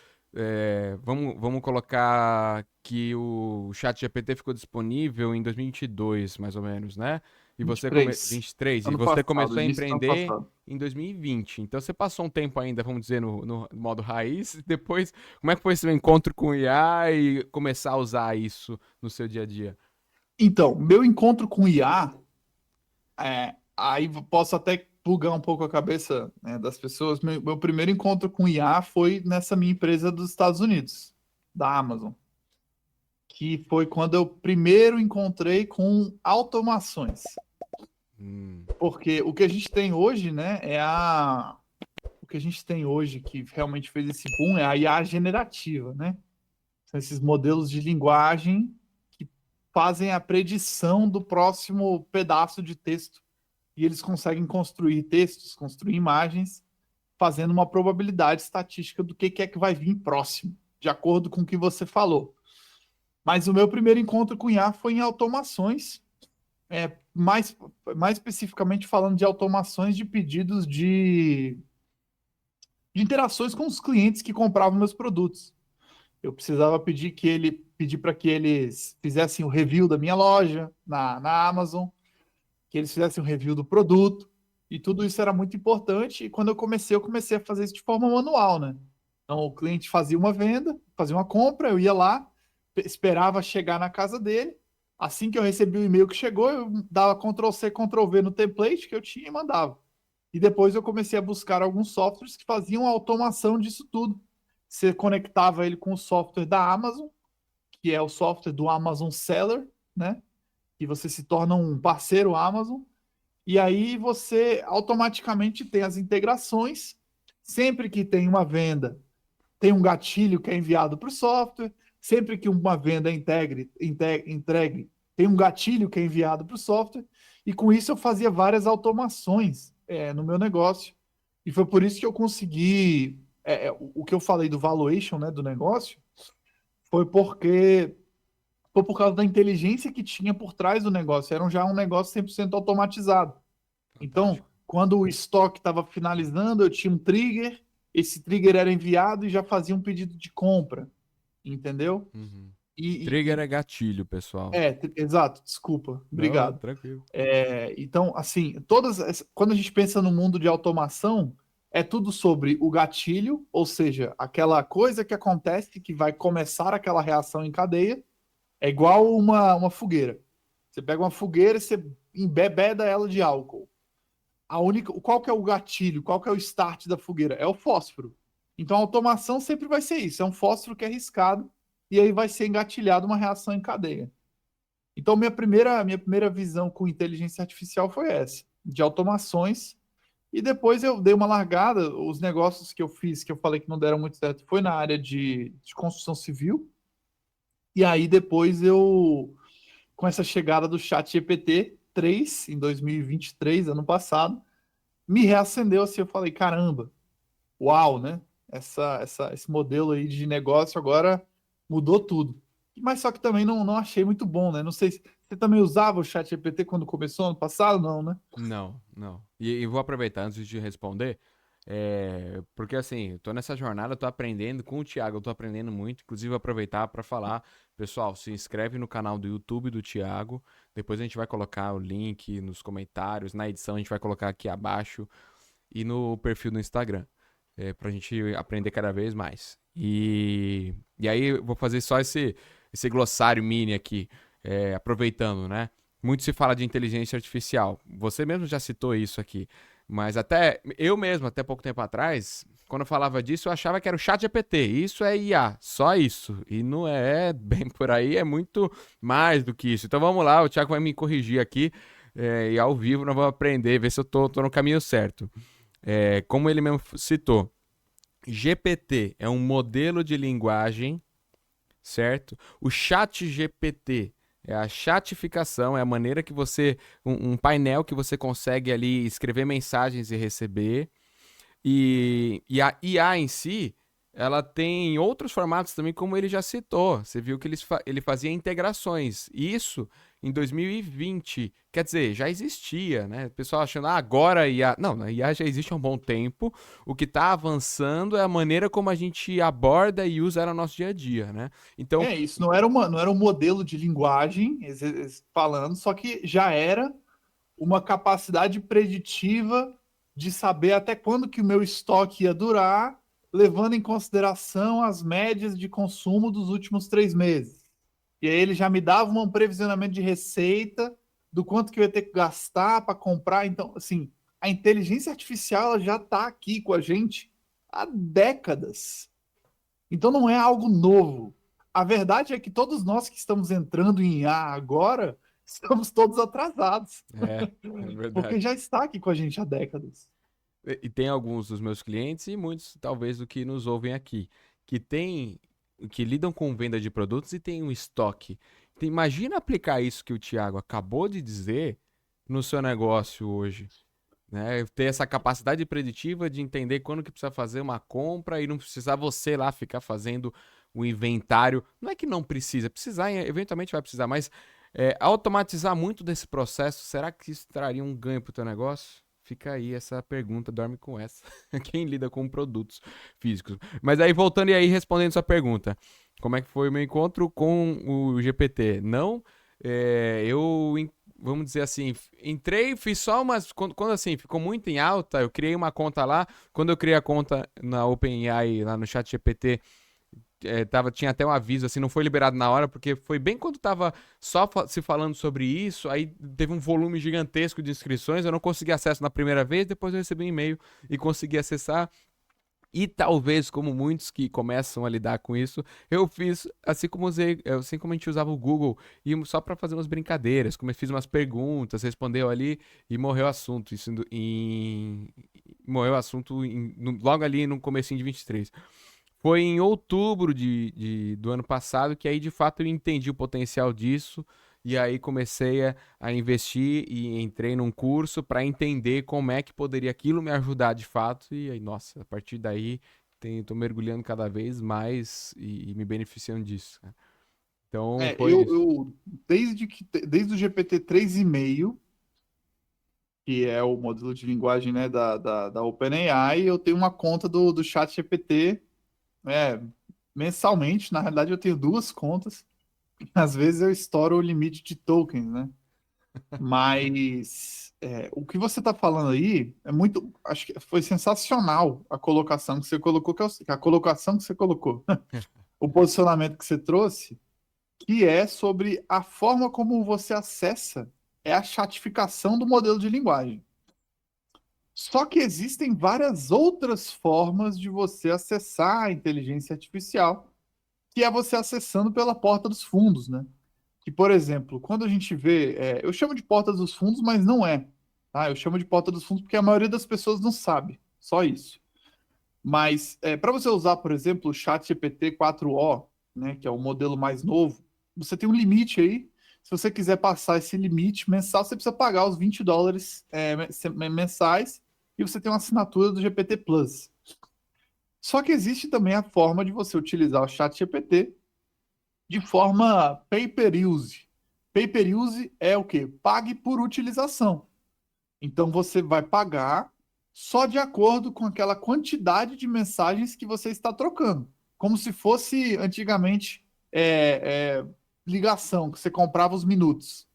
S2: Vamos colocar que o chat GPT ficou disponível em 2022, mais ou menos, né? E você
S1: 23,
S2: 23, e
S1: ano
S2: você
S1: passado,
S2: começou a
S1: início do ano
S2: empreender
S1: passado.
S2: em 2020. Então você passou um tempo ainda, vamos dizer, no modo raiz. E depois, como é que foi seu encontro com o IA e começar a usar isso no seu dia a dia?
S1: Então, meu encontro com IA, aí posso até plugar um pouco a cabeça, né, das pessoas. Meu primeiro encontro com IA foi nessa minha empresa dos Estados Unidos. da Amazon, que foi quando eu primeiro encontrei com automações. Porque o que a gente tem hoje, né, o que a gente tem hoje que realmente fez esse boom é a IA generativa, né? São esses modelos de linguagem que fazem a predição do próximo pedaço de texto. E eles conseguem construir textos, construir imagens, fazendo uma probabilidade estatística do que é que vai vir próximo, de acordo com o que você falou. Mas o meu primeiro encontro com IA foi em automações, mais especificamente falando de automações de pedidos de interações com os clientes que compravam meus produtos. Eu precisava pedir para que eles fizessem o review da minha loja na Amazon, que eles fizessem o review do produto, e tudo isso era muito importante. E quando eu comecei a fazer isso de forma manual, né? Então o cliente fazia uma venda, fazia uma compra, eu ia lá, esperava chegar na casa dele. Assim que eu recebi o e-mail que chegou, eu dava Ctrl+C, Ctrl+V no template que eu tinha e mandava. E depois eu comecei a buscar alguns softwares que faziam a automação disso tudo. Você conectava ele com o software da Amazon, que é o software do Amazon Seller, né? E você se torna um parceiro Amazon. E aí você automaticamente tem as integrações. Sempre que tem uma venda, tem um gatilho que é enviado para o software. Sempre que uma venda entregue, tem um gatilho que é enviado para o software. E com isso eu fazia várias automações no meu negócio. E foi por isso que eu consegui. O que eu falei do valuation, né, do negócio foi porque foi por causa da inteligência que tinha por trás do negócio. Era já um negócio 100% automatizado. Então,
S2: Fantástico.
S1: quando o estoque estava finalizando, eu tinha um trigger, esse trigger era enviado e já fazia um pedido de compra, entendeu?
S2: Uhum.
S1: E,
S2: Trigger
S1: e-
S2: é gatilho, pessoal.
S1: exato, desculpa,
S2: Não,
S1: obrigado.
S2: tranquilo.
S1: Então, assim, quando a gente pensa no mundo de automação, é tudo sobre o gatilho, ou seja, aquela coisa que acontece que vai começar aquela reação em cadeia, é igual uma fogueira. Você pega uma fogueira e você embebeda ela de álcool. Qual que é o gatilho? Qual que é o start da fogueira? É o fósforo. Então a automação sempre vai ser isso, é um fósforo que é riscado e aí vai ser engatilhado uma reação em cadeia. Então minha primeira visão com inteligência artificial foi essa, de automações. E depois eu dei uma largada, os negócios que eu fiz, que eu falei que não deram muito certo, foi na área de construção civil. E aí depois com essa chegada do chat GPT 3 em 2023, ano passado, me reacendeu assim, eu falei, caramba, uau, né? Esse modelo aí de negócio agora mudou tudo. Mas só que também não achei muito bom, né? Não sei se você também usava o chat GPT quando começou ano passado, não, né?
S2: Não, não. E vou aproveitar antes de responder, porque assim, eu tô nessa jornada, eu tô aprendendo com o Thiago, eu tô aprendendo muito, inclusive vou aproveitar para falar, pessoal, se inscreve no canal do YouTube do Thiago, depois a gente vai colocar o link nos comentários, na edição a gente vai colocar aqui abaixo e no perfil do Instagram, pra gente aprender cada vez mais. E aí eu vou fazer só esse glossário mini aqui, aproveitando, né? Muito se fala de inteligência artificial. Você mesmo já citou isso aqui. Mas até eu mesmo, até pouco tempo atrás, quando eu falava disso, eu achava que era o chat GPT. Isso é IA, só isso. E não é bem por aí, é muito mais do que isso. Então vamos lá, o Thiago vai me corrigir aqui. E ao vivo nós vamos aprender, ver se eu tô no caminho certo. Como ele mesmo citou, GPT é um modelo de linguagem, certo? O chat GPT é a chatificação, é a maneira que você. Um painel que você consegue ali escrever mensagens e receber. E a IA em si, ela tem outros formatos também, como ele já citou. Você viu que ele fazia integrações. Isso em 2020. Quer dizer, já existia, né? O pessoal achando, agora a IA. Não, a IA já existe há um bom tempo. O que está avançando é a maneira como a gente aborda e usa ela no nosso dia a dia, né? Então,
S1: Isso não era um modelo de linguagem falando, só que já era uma capacidade preditiva de saber até quando que o meu estoque ia durar, levando em consideração as médias de consumo dos últimos 3 meses. E aí ele já me dava um previsionamento de receita do quanto que eu ia ter que gastar para comprar. Então, assim, a inteligência artificial ela já está aqui com a gente há décadas. Então não é algo novo. a verdade é que todos nós que estamos entrando em IA agora, estamos todos atrasados,
S2: É
S1: porque
S2: verdade.
S1: já está aqui com a gente há décadas.
S2: E tem alguns dos meus clientes e muitos, talvez, do que nos ouvem aqui, que tem, que lidam com venda de produtos e tem um estoque. Então, imagina aplicar isso que o Thiago acabou de dizer no seu negócio hoje, né? Ter essa capacidade preditiva de entender quando que precisa fazer uma compra e não precisar você lá ficar fazendo o inventário. Não é que não precisa, precisar, eventualmente vai precisar, mas automatizar muito desse processo, será que isso traria um ganho para o teu negócio? Fica aí essa pergunta, dorme com essa. Quem lida com produtos físicos. Mas aí, voltando e aí, respondendo sua pergunta. Como é que foi o meu encontro com o GPT? Não, vamos dizer assim, entrei, fiz só umas... Quando assim, ficou muito em alta, eu criei uma conta lá. Quando eu criei a conta na OpenAI, lá no ChatGPT, tinha até um aviso, assim, não foi liberado na hora, porque foi bem quando tava só se falando sobre isso, aí teve um volume gigantesco de inscrições, eu não consegui acesso na primeira vez, depois eu recebi um e-mail e consegui acessar. E talvez, como muitos que começam a lidar com isso, eu fiz assim como a gente usava o Google, e só para fazer umas brincadeiras, como eu fiz umas perguntas, respondeu ali e morreu o assunto. Morreu o assunto logo ali no comecinho de 23. Foi em outubro do ano passado que aí de fato eu entendi o potencial disso e aí comecei a investir e entrei num curso para entender como é que poderia aquilo me ajudar de fato e aí, nossa, a partir daí tô mergulhando cada vez mais e me beneficiando disso, cara. Então
S1: É,
S2: foi isso.
S1: desde o GPT 3,5, que é o modelo de linguagem, né, da OpenAI, eu tenho uma conta do ChatGPT, mensalmente. Na realidade, eu tenho duas contas. Às vezes eu estouro o limite de tokens, né? Mas o que você está falando aí é muito. Acho que foi sensacional a colocação que você colocou, a colocação que você colocou, o posicionamento que você trouxe, que é sobre a forma como você acessa a chatificação do modelo de linguagem. Só que existem várias outras formas de você acessar a inteligência artificial, que é você acessando pela porta dos fundos, né? Que, por exemplo, quando a gente vê, eu chamo de porta dos fundos, mas não é, tá? Eu chamo de porta dos fundos porque a maioria das pessoas não sabe, só isso. Mas para você usar, por exemplo, o ChatGPT 4o, né, que é o modelo mais novo, você tem um limite aí. Se você quiser passar esse limite mensal, você precisa pagar os US$ 20 mensais e você tem uma assinatura do GPT Plus. Só que existe também a forma de você utilizar o ChatGPT de forma pay-per-use. Pay-per-use é o quê? Pague por utilização. Então você vai pagar só de acordo com aquela quantidade de mensagens que você está trocando. Como se fosse antigamente ligação, que você comprava os minutos.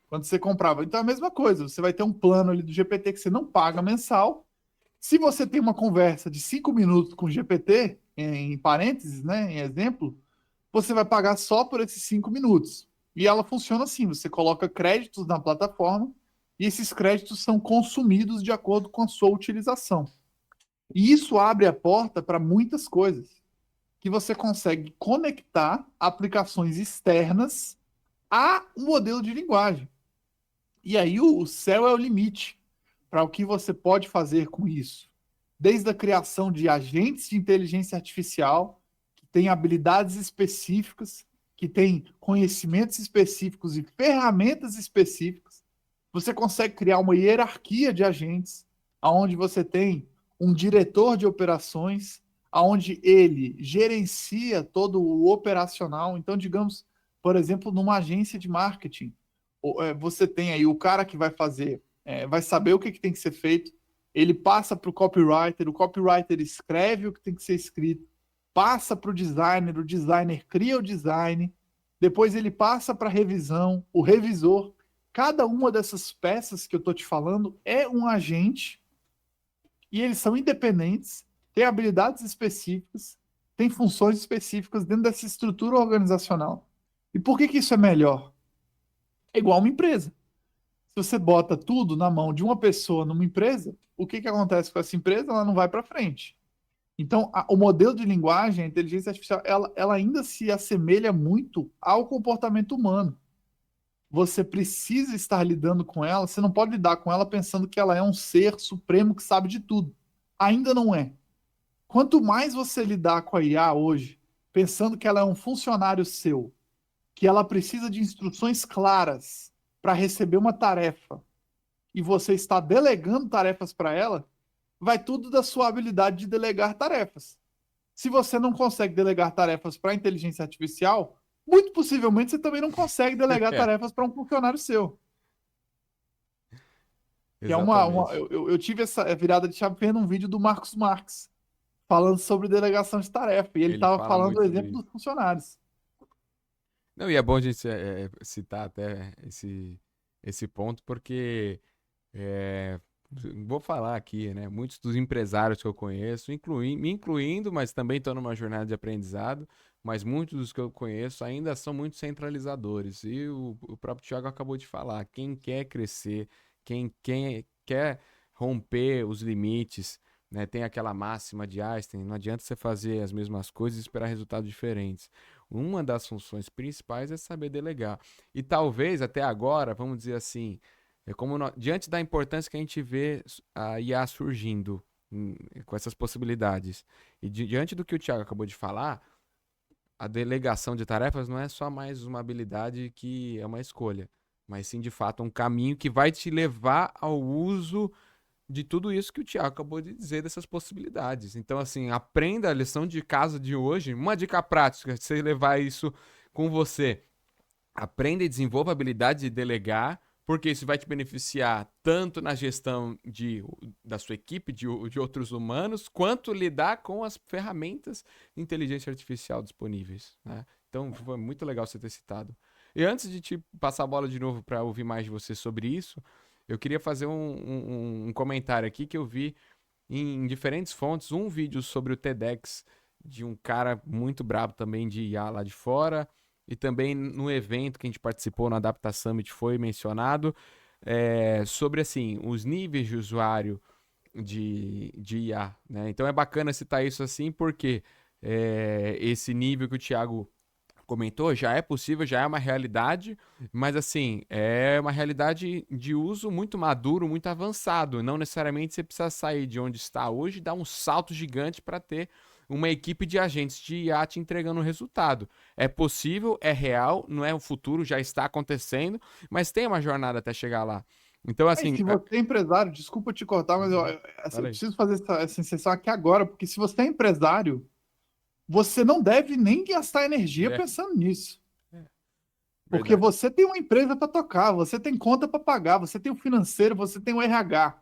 S1: Quando você comprava. Então é a mesma coisa. Você vai ter um plano ali do GPT que você não paga mensal. Se você tem uma conversa de 5 minutos com o GPT, em parênteses, né, em exemplo, você vai pagar só por esses 5 minutos. E ela funciona assim: você coloca créditos na plataforma e esses créditos são consumidos de acordo com a sua utilização. E isso abre a porta para muitas coisas, que você consegue conectar aplicações externas a um modelo de linguagem. E aí o céu é o limite para o que você pode fazer com isso. Desde a criação de agentes de inteligência artificial, que têm habilidades específicas, que têm conhecimentos específicos e ferramentas específicas. Você consegue criar uma hierarquia de agentes, onde você tem um diretor de operações, onde ele gerencia todo o operacional. Então, digamos, por exemplo, numa agência de marketing, você tem aí o cara que vai fazer, vai saber o que tem que ser feito, ele passa para o copywriter escreve o que tem que ser escrito, passa para o designer cria o design, depois ele passa para a revisão, o revisor. Cada uma dessas peças que eu estou te falando é um agente e eles são independentes, têm habilidades específicas, têm funções específicas dentro dessa estrutura organizacional. E por que isso é melhor? É igual uma empresa. Se você bota tudo na mão de uma pessoa numa empresa, o que acontece com essa empresa? Ela não vai para frente. Então, o modelo de linguagem, a inteligência artificial, ela ainda se assemelha muito ao comportamento humano. Você precisa estar lidando com ela, você não pode lidar com ela pensando que ela é um ser supremo que sabe de tudo. Ainda não é. Quanto mais você lidar com a IA hoje, pensando que ela é um funcionário seu, que ela precisa de instruções claras para receber uma tarefa, e você está delegando tarefas para ela, vai tudo da sua habilidade de delegar tarefas. Se você não consegue delegar tarefas para a inteligência artificial, muito possivelmente você também não consegue delegar tarefas para um funcionário seu. Que é
S2: Exatamente.
S1: eu tive essa virada de chave vendo um vídeo do Marcos Marques falando sobre delegação de tarefa. E ele
S2: Ele
S1: estava
S2: fala
S1: falando
S2: muito
S1: do
S2: sobre
S1: exemplo
S2: isso.
S1: dos funcionários.
S2: Não, e é bom a gente citar até esse ponto, porque é, vou falar aqui, né? Muitos dos empresários que eu conheço, me incluindo, mas também estou numa jornada de aprendizado, mas muitos dos que eu conheço ainda são muito centralizadores. E o próprio Thiago acabou de falar, quem quer crescer, quem quer romper os limites, né? Tem aquela máxima de Einstein, não adianta você fazer as mesmas coisas e esperar resultados diferentes. Uma das funções principais é saber delegar. E talvez até agora, vamos dizer assim, diante da importância que a gente vê a IA surgindo com essas possibilidades, e diante do que o Thiago acabou de falar, a delegação de tarefas não é só mais uma habilidade que é uma escolha, mas sim de fato um caminho que vai te levar ao uso de tudo isso que o Thiago acabou de dizer dessas possibilidades. Então, assim, aprenda a lição de casa de hoje. Uma dica prática, você levar isso com você. Aprenda e desenvolva a habilidade de delegar, porque isso vai te beneficiar tanto na gestão da sua equipe, de outros humanos, quanto lidar com as ferramentas de inteligência artificial disponíveis. Né? Então, foi muito legal você ter citado. E antes de te passar a bola de novo para ouvir mais de você sobre isso, eu queria fazer um comentário aqui que eu vi em diferentes fontes, um vídeo sobre o TEDx de um cara muito brabo também de IA lá de fora, e também no evento que a gente participou na Adapta Summit foi mencionado, sobre assim, os níveis de usuário de IA. Né? Então é bacana citar isso assim, porque esse nível que o Thiago comentou, já é possível, já é uma realidade, mas assim, é uma realidade de uso muito maduro, muito avançado. Não necessariamente você precisa sair de onde está hoje e dar um salto gigante para ter uma equipe de agentes de IA te entregando o resultado. É possível, é real, não é o futuro, já está acontecendo, mas tem uma jornada até chegar lá. Então,
S1: Aí,
S2: assim.
S1: se você é empresário, desculpa te cortar, mas eu
S2: Fala aí.
S1: preciso fazer essa inserção aqui agora, porque se você é empresário, você não deve nem gastar energia
S2: É,
S1: pensando nisso. Porque
S2: verdade.
S1: você tem uma empresa para tocar, você tem conta para pagar, você tem o financeiro, você tem o RH.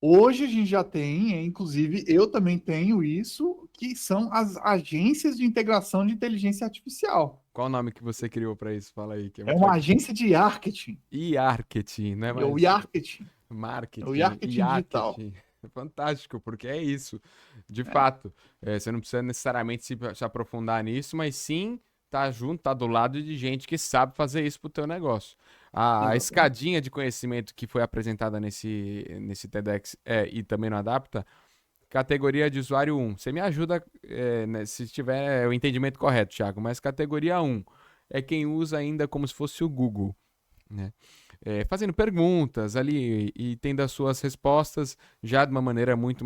S1: Hoje a gente já tem, inclusive eu também tenho isso, que são as agências de integração de inteligência artificial.
S2: Qual o nome que você criou para isso? Fala aí, que é
S1: É
S2: muito
S1: uma
S2: legal.
S1: agência de marketing,
S2: E-marketing, não é
S1: é o
S2: mais
S1: marketing, é o
S2: marketing,
S1: marketing digital.
S2: marketing. Fantástico, porque é isso. De fato, você não precisa necessariamente se aprofundar nisso, mas sim tá junto, tá do lado de gente que sabe fazer isso pro teu negócio. A
S1: Exatamente.
S2: escadinha de conhecimento que foi apresentada nesse TEDx e também no Adapta, categoria de usuário 1. Você me ajuda né, se tiver o entendimento correto, Thiago, mas categoria 1 é quem usa ainda como se fosse o Google, né? Fazendo perguntas ali e tendo as suas respostas já de uma maneira muito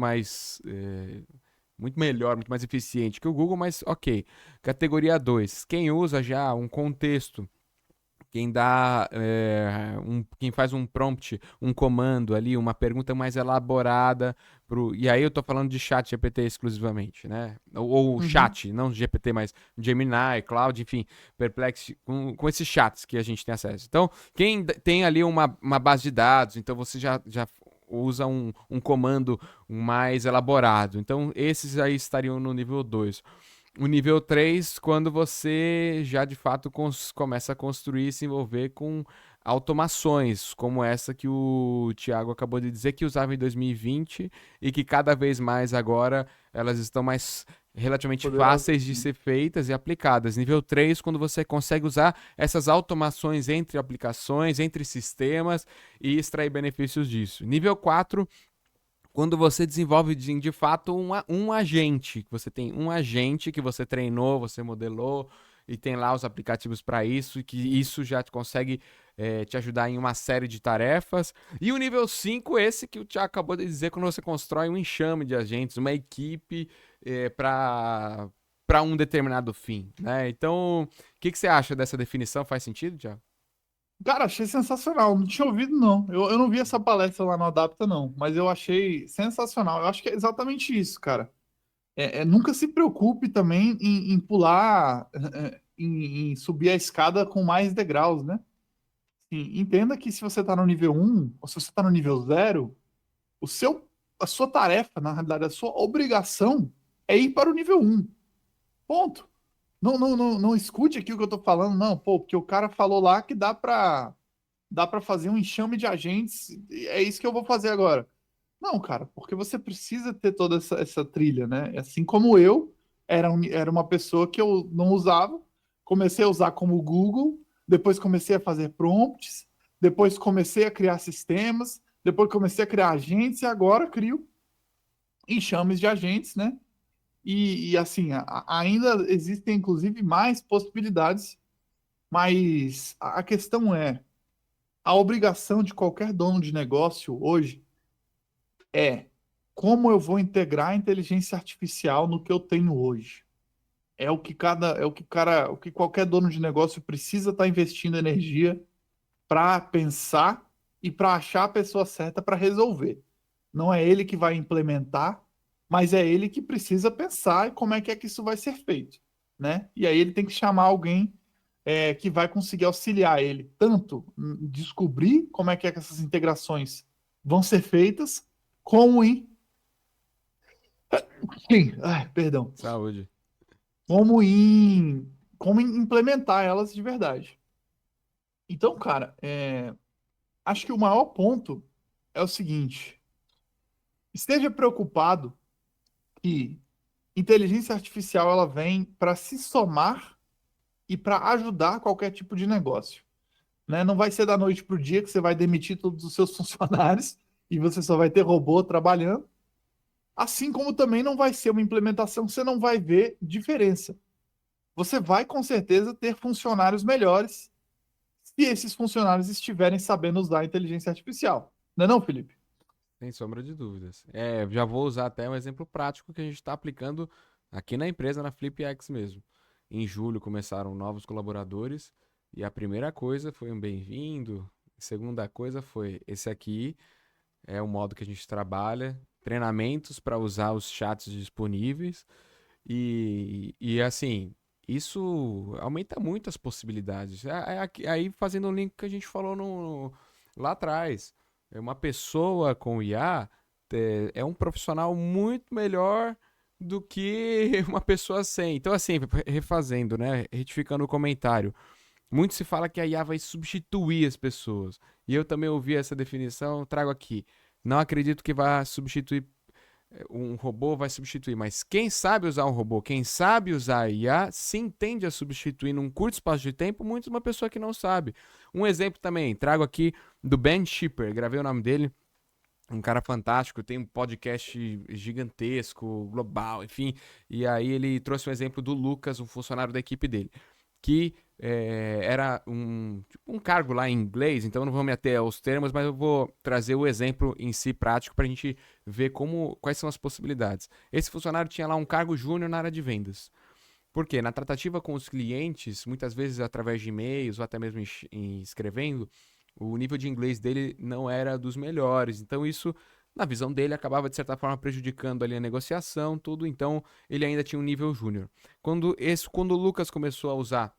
S2: melhor, muito mais eficiente que o Google, mas ok. Categoria 2, quem usa já um contexto, quem faz um prompt, um comando ali, uma pergunta mais elaborada e aí eu tô falando de chat GPT exclusivamente, né? Ou
S1: Uhum.
S2: chat, não GPT, mas Gemini, Cloud, enfim, Perplexity, com esses chats que a gente tem acesso. Então, quem tem ali uma base de dados, então você já usa um comando mais elaborado. Então, esses aí estariam no nível 2. O nível 3, quando você já de fato começa a construir e se envolver com automações, como essa que o Thiago acabou de dizer que usava em 2020 e que cada vez mais agora elas estão mais relativamente
S1: Poderoso.
S2: fáceis de ser feitas e aplicadas. Nível 3, quando você consegue usar essas automações entre aplicações, entre sistemas e extrair benefícios disso. Nível 4, quando você desenvolve de fato um agente, que você tem um agente que você treinou, você modelou e tem lá os aplicativos para isso, e que isso já consegue te ajudar em uma série de tarefas. E o nível 5, esse que o Thiago acabou de dizer, quando você constrói um enxame de agentes, uma equipe para um determinado fim, né? Então, o que você acha dessa definição? Faz sentido, Thiago?
S1: Cara, achei sensacional. Não tinha ouvido, não. Eu não vi essa palestra lá no Adapta, não. Mas eu achei sensacional. Eu acho que é exatamente isso, cara. Nunca se preocupe também em pular, em subir a escada com mais degraus, né? Entenda que se você está no nível um ou se você está no nível zero, a sua tarefa, na realidade, a sua obrigação é ir para o nível um. Ponto. Não escute aqui o que eu tô falando, não, pô, porque o cara falou lá que dá para fazer um enxame de agentes, e é isso que eu vou fazer agora. Não, cara, porque você precisa ter toda essa trilha, né? Assim como eu era uma pessoa que eu não usava, comecei a usar como Google, depois comecei a fazer prompts, depois comecei a criar sistemas, depois comecei a criar agentes e agora crio enxames de agentes, né? E assim, ainda existem inclusive mais possibilidades, mas a questão é, a obrigação de qualquer dono de negócio hoje é como eu vou integrar a inteligência artificial no que eu tenho hoje. O que qualquer dono de negócio precisa estar investindo energia para pensar e para achar a pessoa certa para resolver. Não é ele que vai implementar, mas é ele que precisa pensar e como é que isso vai ser feito, né? E aí ele tem que chamar alguém que vai conseguir auxiliar ele tanto em descobrir como é que essas integrações vão ser feitas, como perdão,
S2: Saúde.
S1: como em como em implementar elas de verdade. Então, cara, acho que o maior ponto é o seguinte: esteja preocupado que inteligência artificial ela vem para se somar e para ajudar qualquer tipo de negócio, né? Não vai ser da noite para o dia que você vai demitir todos os seus funcionários e você só vai ter robô trabalhando. Assim como também não vai ser uma implementação que você não vai ver diferença. Você vai com certeza ter funcionários melhores se esses funcionários estiverem sabendo usar a inteligência artificial. Não é não, Felipe?
S2: Sem sombra de dúvidas. Já vou usar até um exemplo prático que a gente está aplicando aqui na empresa, na FlipX mesmo. Em julho começaram novos colaboradores e a primeira coisa foi um bem-vindo. A segunda coisa foi esse aqui é o modo que a gente trabalha, treinamentos para usar os chats disponíveis e assim, isso aumenta muito as possibilidades. Aí fazendo um link que a gente falou lá atrás. Uma pessoa com IA é um profissional muito melhor do que uma pessoa sem. Então, assim, refazendo, né? Retificando o comentário. Muito se fala que a IA vai substituir as pessoas. E eu também ouvi essa definição, trago aqui. Não acredito que vá substituir um robô, vai substituir, mas quem sabe usar um robô, quem sabe usar a IA, sim tende a substituir num curto espaço de tempo muito uma pessoa que não sabe. Um exemplo também, trago aqui do Ben Shipper, gravei o nome dele, um cara fantástico, tem um podcast gigantesco, global, enfim. E aí ele trouxe um exemplo do Lucas, um funcionário da equipe dele, que era um cargo lá em inglês, então eu não vou me ater aos termos, mas eu vou trazer o exemplo em si prático para a gente ver quais são as possibilidades. Esse funcionário tinha lá um cargo júnior na área de vendas. Por quê? Na tratativa com os clientes, muitas vezes através de e-mails ou até mesmo escrevendo, o nível de inglês dele não era dos melhores. Então isso, na visão dele, acabava de certa forma prejudicando ali a negociação, tudo. Então ele ainda tinha um nível júnior. Quando o Lucas começou a usar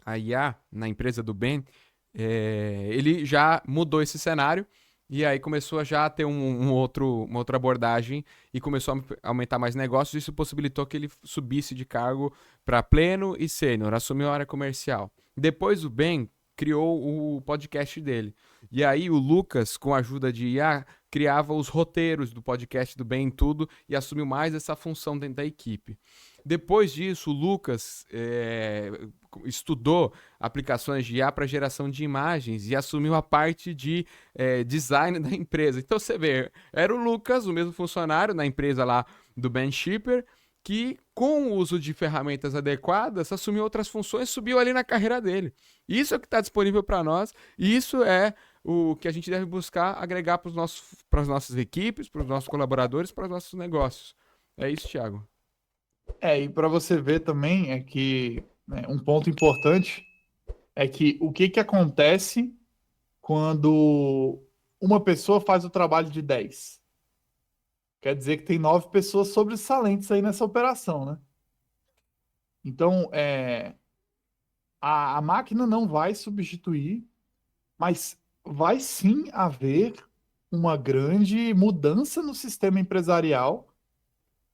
S2: a IA na empresa do Ben, ele já mudou esse cenário e aí começou a já ter uma outra abordagem e começou a aumentar mais negócios. Isso possibilitou que ele subisse de cargo para pleno e sênior, assumiu a área comercial. Depois o Ben criou o podcast dele. E aí o Lucas, com a ajuda de IA, criava os roteiros do podcast do Bem em Tudo e assumiu mais essa função dentro da equipe. Depois disso, o Lucas estudou aplicações de IA para geração de imagens e assumiu a parte de design da empresa. Então você vê, era o Lucas, o mesmo funcionário na empresa lá do Ben Shipper, que com o uso de ferramentas adequadas assumiu outras funções, subiu ali na carreira dele. Isso é o que está disponível para nós e isso é o que a gente deve buscar agregar para as nossas equipes, para os nossos colaboradores, para os nossos negócios. É isso, Thiago.
S1: E para você ver também é que um ponto importante é que o que acontece quando uma pessoa faz o trabalho de 10? Quer dizer que tem 9 pessoas sobressalentes aí nessa operação, né? Então, a máquina não vai substituir, mas vai sim haver uma grande mudança no sistema empresarial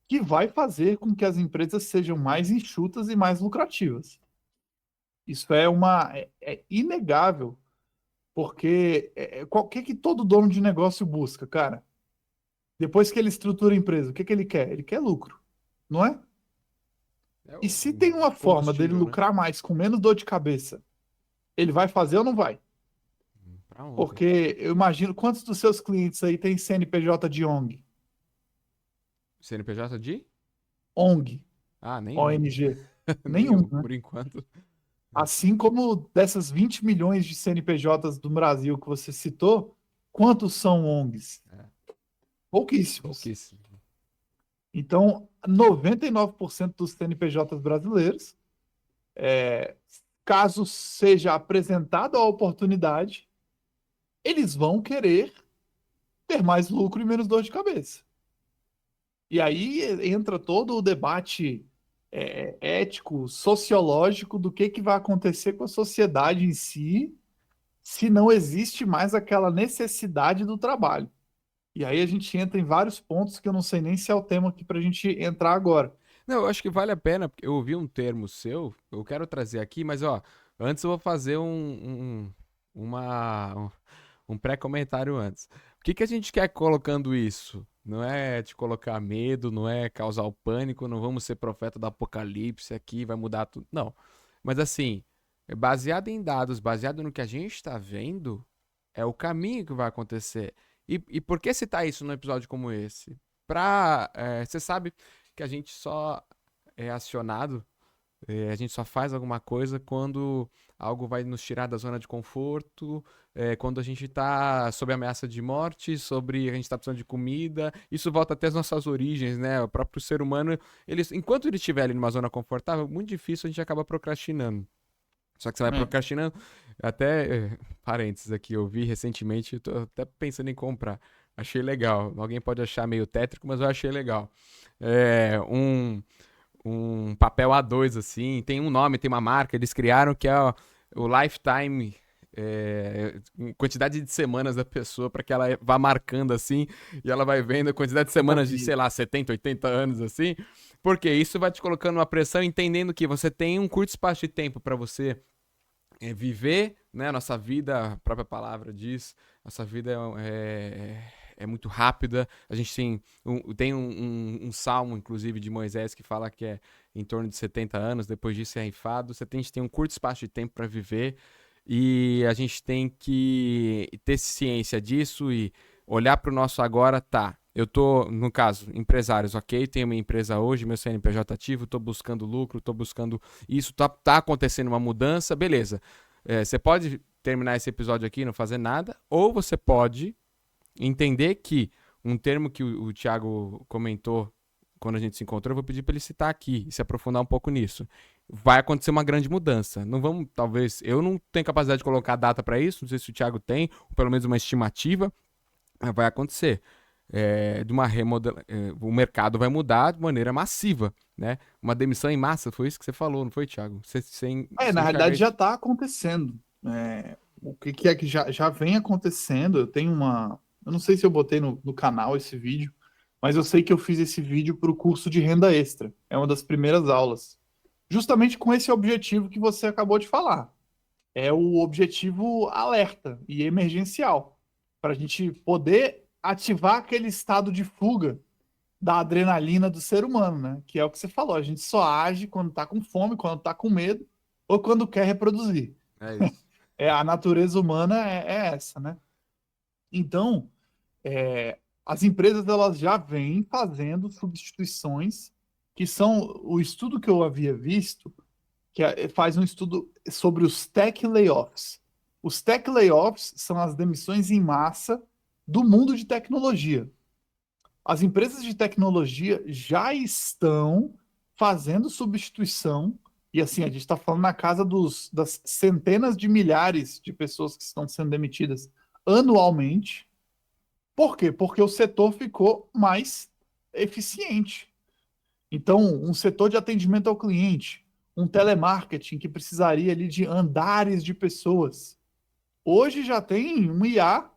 S1: que vai fazer com que as empresas sejam mais enxutas e mais lucrativas. Isso é inegável, porque o que todo dono de negócio busca, cara? Depois que ele estrutura a empresa, o que ele quer? Ele quer lucro, não é?
S2: É
S1: E
S2: o
S1: se tem uma forma dele
S2: combustível, né?
S1: lucrar mais com menos dor de cabeça, ele vai fazer ou não vai?
S2: Pra ontem.
S1: Porque eu imagino quantos dos seus clientes aí tem CNPJ de ONG?
S2: CNPJ de?
S1: ONG,
S2: Ah, nenhum.
S1: ONG. Nenhum,
S2: Nenhum,
S1: né?
S2: por enquanto.
S1: Assim como dessas 20 milhões de CNPJs do Brasil que você citou, quantos são ONGs? Pouquíssimos.
S2: Pouquíssimo.
S1: Então, 99% dos CNPJs brasileiros, caso seja apresentada a oportunidade, eles vão querer ter mais lucro e menos dor de cabeça. E aí entra todo o debate ético, sociológico do que vai acontecer com a sociedade em si, se não existe mais aquela necessidade do trabalho. E aí a gente entra em vários pontos que eu não sei nem se é o tema aqui para a gente entrar agora.
S2: Não, eu acho que vale a pena, porque eu ouvi um termo seu, eu quero trazer aqui, mas ó, antes eu vou fazer um pré-comentário antes. O que a gente quer colocando isso? Não é te colocar medo, não é causar o pânico, não vamos ser profeta do apocalipse aqui, vai mudar tudo. Não. Mas assim, baseado em dados, baseado no que a gente está vendo, é o caminho que vai acontecer. E por que citar isso num episódio como esse? Você sabe que a gente só é acionado, a gente só faz alguma coisa quando algo vai nos tirar da zona de conforto, quando a gente está sob ameaça de morte, a gente está precisando de comida. Isso volta até as nossas origens, né? O próprio ser humano, enquanto ele estiver ali numa zona confortável, muito difícil a gente acaba procrastinando. Só que você vai procrastinando. Até, parênteses aqui, eu vi recentemente, tô até pensando em comprar. Achei legal. Alguém pode achar meio tétrico, mas eu achei legal. É, um papel A2, assim, tem um nome, tem uma marca, eles criaram que é o Lifetime, quantidade de semanas da pessoa, para que ela vá marcando assim, e ela vai vendo a quantidade de semanas de, sei lá, 70, 80 anos, assim, porque isso vai te colocando uma pressão, entendendo que você tem um curto espaço de tempo para você viver, né? Nossa vida, a própria palavra diz, nossa vida é muito rápida. A gente tem um salmo, inclusive, de Moisés que fala que é em torno de 70 anos, depois disso é rifado. A gente tem um curto espaço de tempo para viver e a gente tem que ter ciência disso e olhar para o nosso agora, tá. Eu tô, no caso, empresários, ok? Tenho minha empresa hoje, meu CNPJ ativo, tô buscando lucro, tô buscando isso, tá acontecendo uma mudança, beleza. Você pode terminar esse episódio aqui e não fazer nada, ou você pode entender que um termo que o Thiago comentou quando a gente se encontrou, eu vou pedir para ele citar aqui e se aprofundar um pouco nisso. Vai acontecer uma grande mudança. Não vamos, talvez, eu não tenho capacidade de colocar data para isso, não sei se o Thiago tem, ou pelo menos uma estimativa, mas vai acontecer. O mercado vai mudar de maneira massiva, né? Uma demissão em massa, foi isso que você falou, não foi, Thiago?
S1: Na realidade já está acontecendo. O que é que já vem acontecendo? Eu não sei se eu botei no canal esse vídeo, mas eu sei que eu fiz esse vídeo para o curso de renda extra. É uma das primeiras aulas. Justamente com esse objetivo que você acabou de falar. é o objetivo alerta e emergencial, para a gente poder ativar aquele estado de fuga da adrenalina do ser humano, né? Que é o que você falou, a gente só age quando tá com fome, quando tá com medo ou quando quer reproduzir.
S2: É isso.
S1: A natureza humana é essa, né? Então, as empresas elas já vêm fazendo substituições que são o estudo que eu havia visto, faz um estudo sobre os tech layoffs. Os tech layoffs são as demissões em massa do mundo de tecnologia. As empresas de tecnologia já estão fazendo substituição, e assim, a gente está falando na casa das centenas de milhares de pessoas que estão sendo demitidas anualmente. Por quê? Porque o setor ficou mais eficiente. Então, um setor de atendimento ao cliente, um telemarketing que precisaria ali de andares de pessoas. Hoje já tem um IA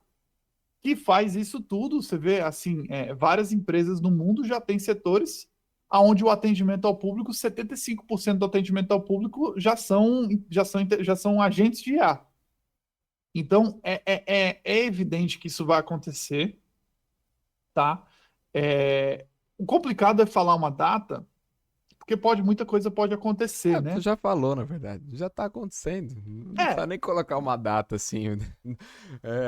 S1: que faz isso tudo. Você vê, assim, várias empresas no mundo já têm setores onde o atendimento ao público, 75% do atendimento ao público já são agentes de IA. Então, é evidente que isso vai acontecer, tá? O complicado é falar uma data, porque muita coisa pode acontecer,
S2: Tu
S1: né?
S2: já falou, na verdade. Já tá acontecendo. Não precisa
S1: É,
S2: nem colocar uma data assim.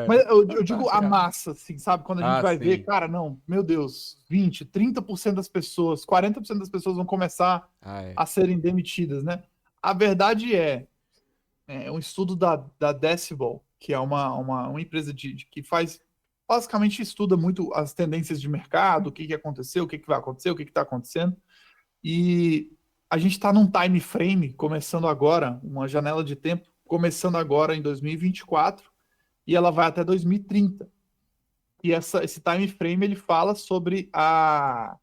S1: mas
S2: Já
S1: eu
S2: tá
S1: digo a
S2: já.
S1: massa, assim, sabe? Quando a gente
S2: Ah,
S1: vai ver,
S2: sim.
S1: cara, não, meu Deus, 20, 30% das pessoas, 40% das pessoas vão começar
S2: Ah, é.
S1: a serem demitidas, né? A verdade é um estudo da Decibel, que é uma empresa que faz, basicamente estuda muito as tendências de mercado, o que que aconteceu, o que que vai acontecer, o que que está acontecendo. E a gente está num time frame começando agora, uma janela de tempo começando agora em 2024, e ela vai até 2030. E esse time frame ele fala sobre a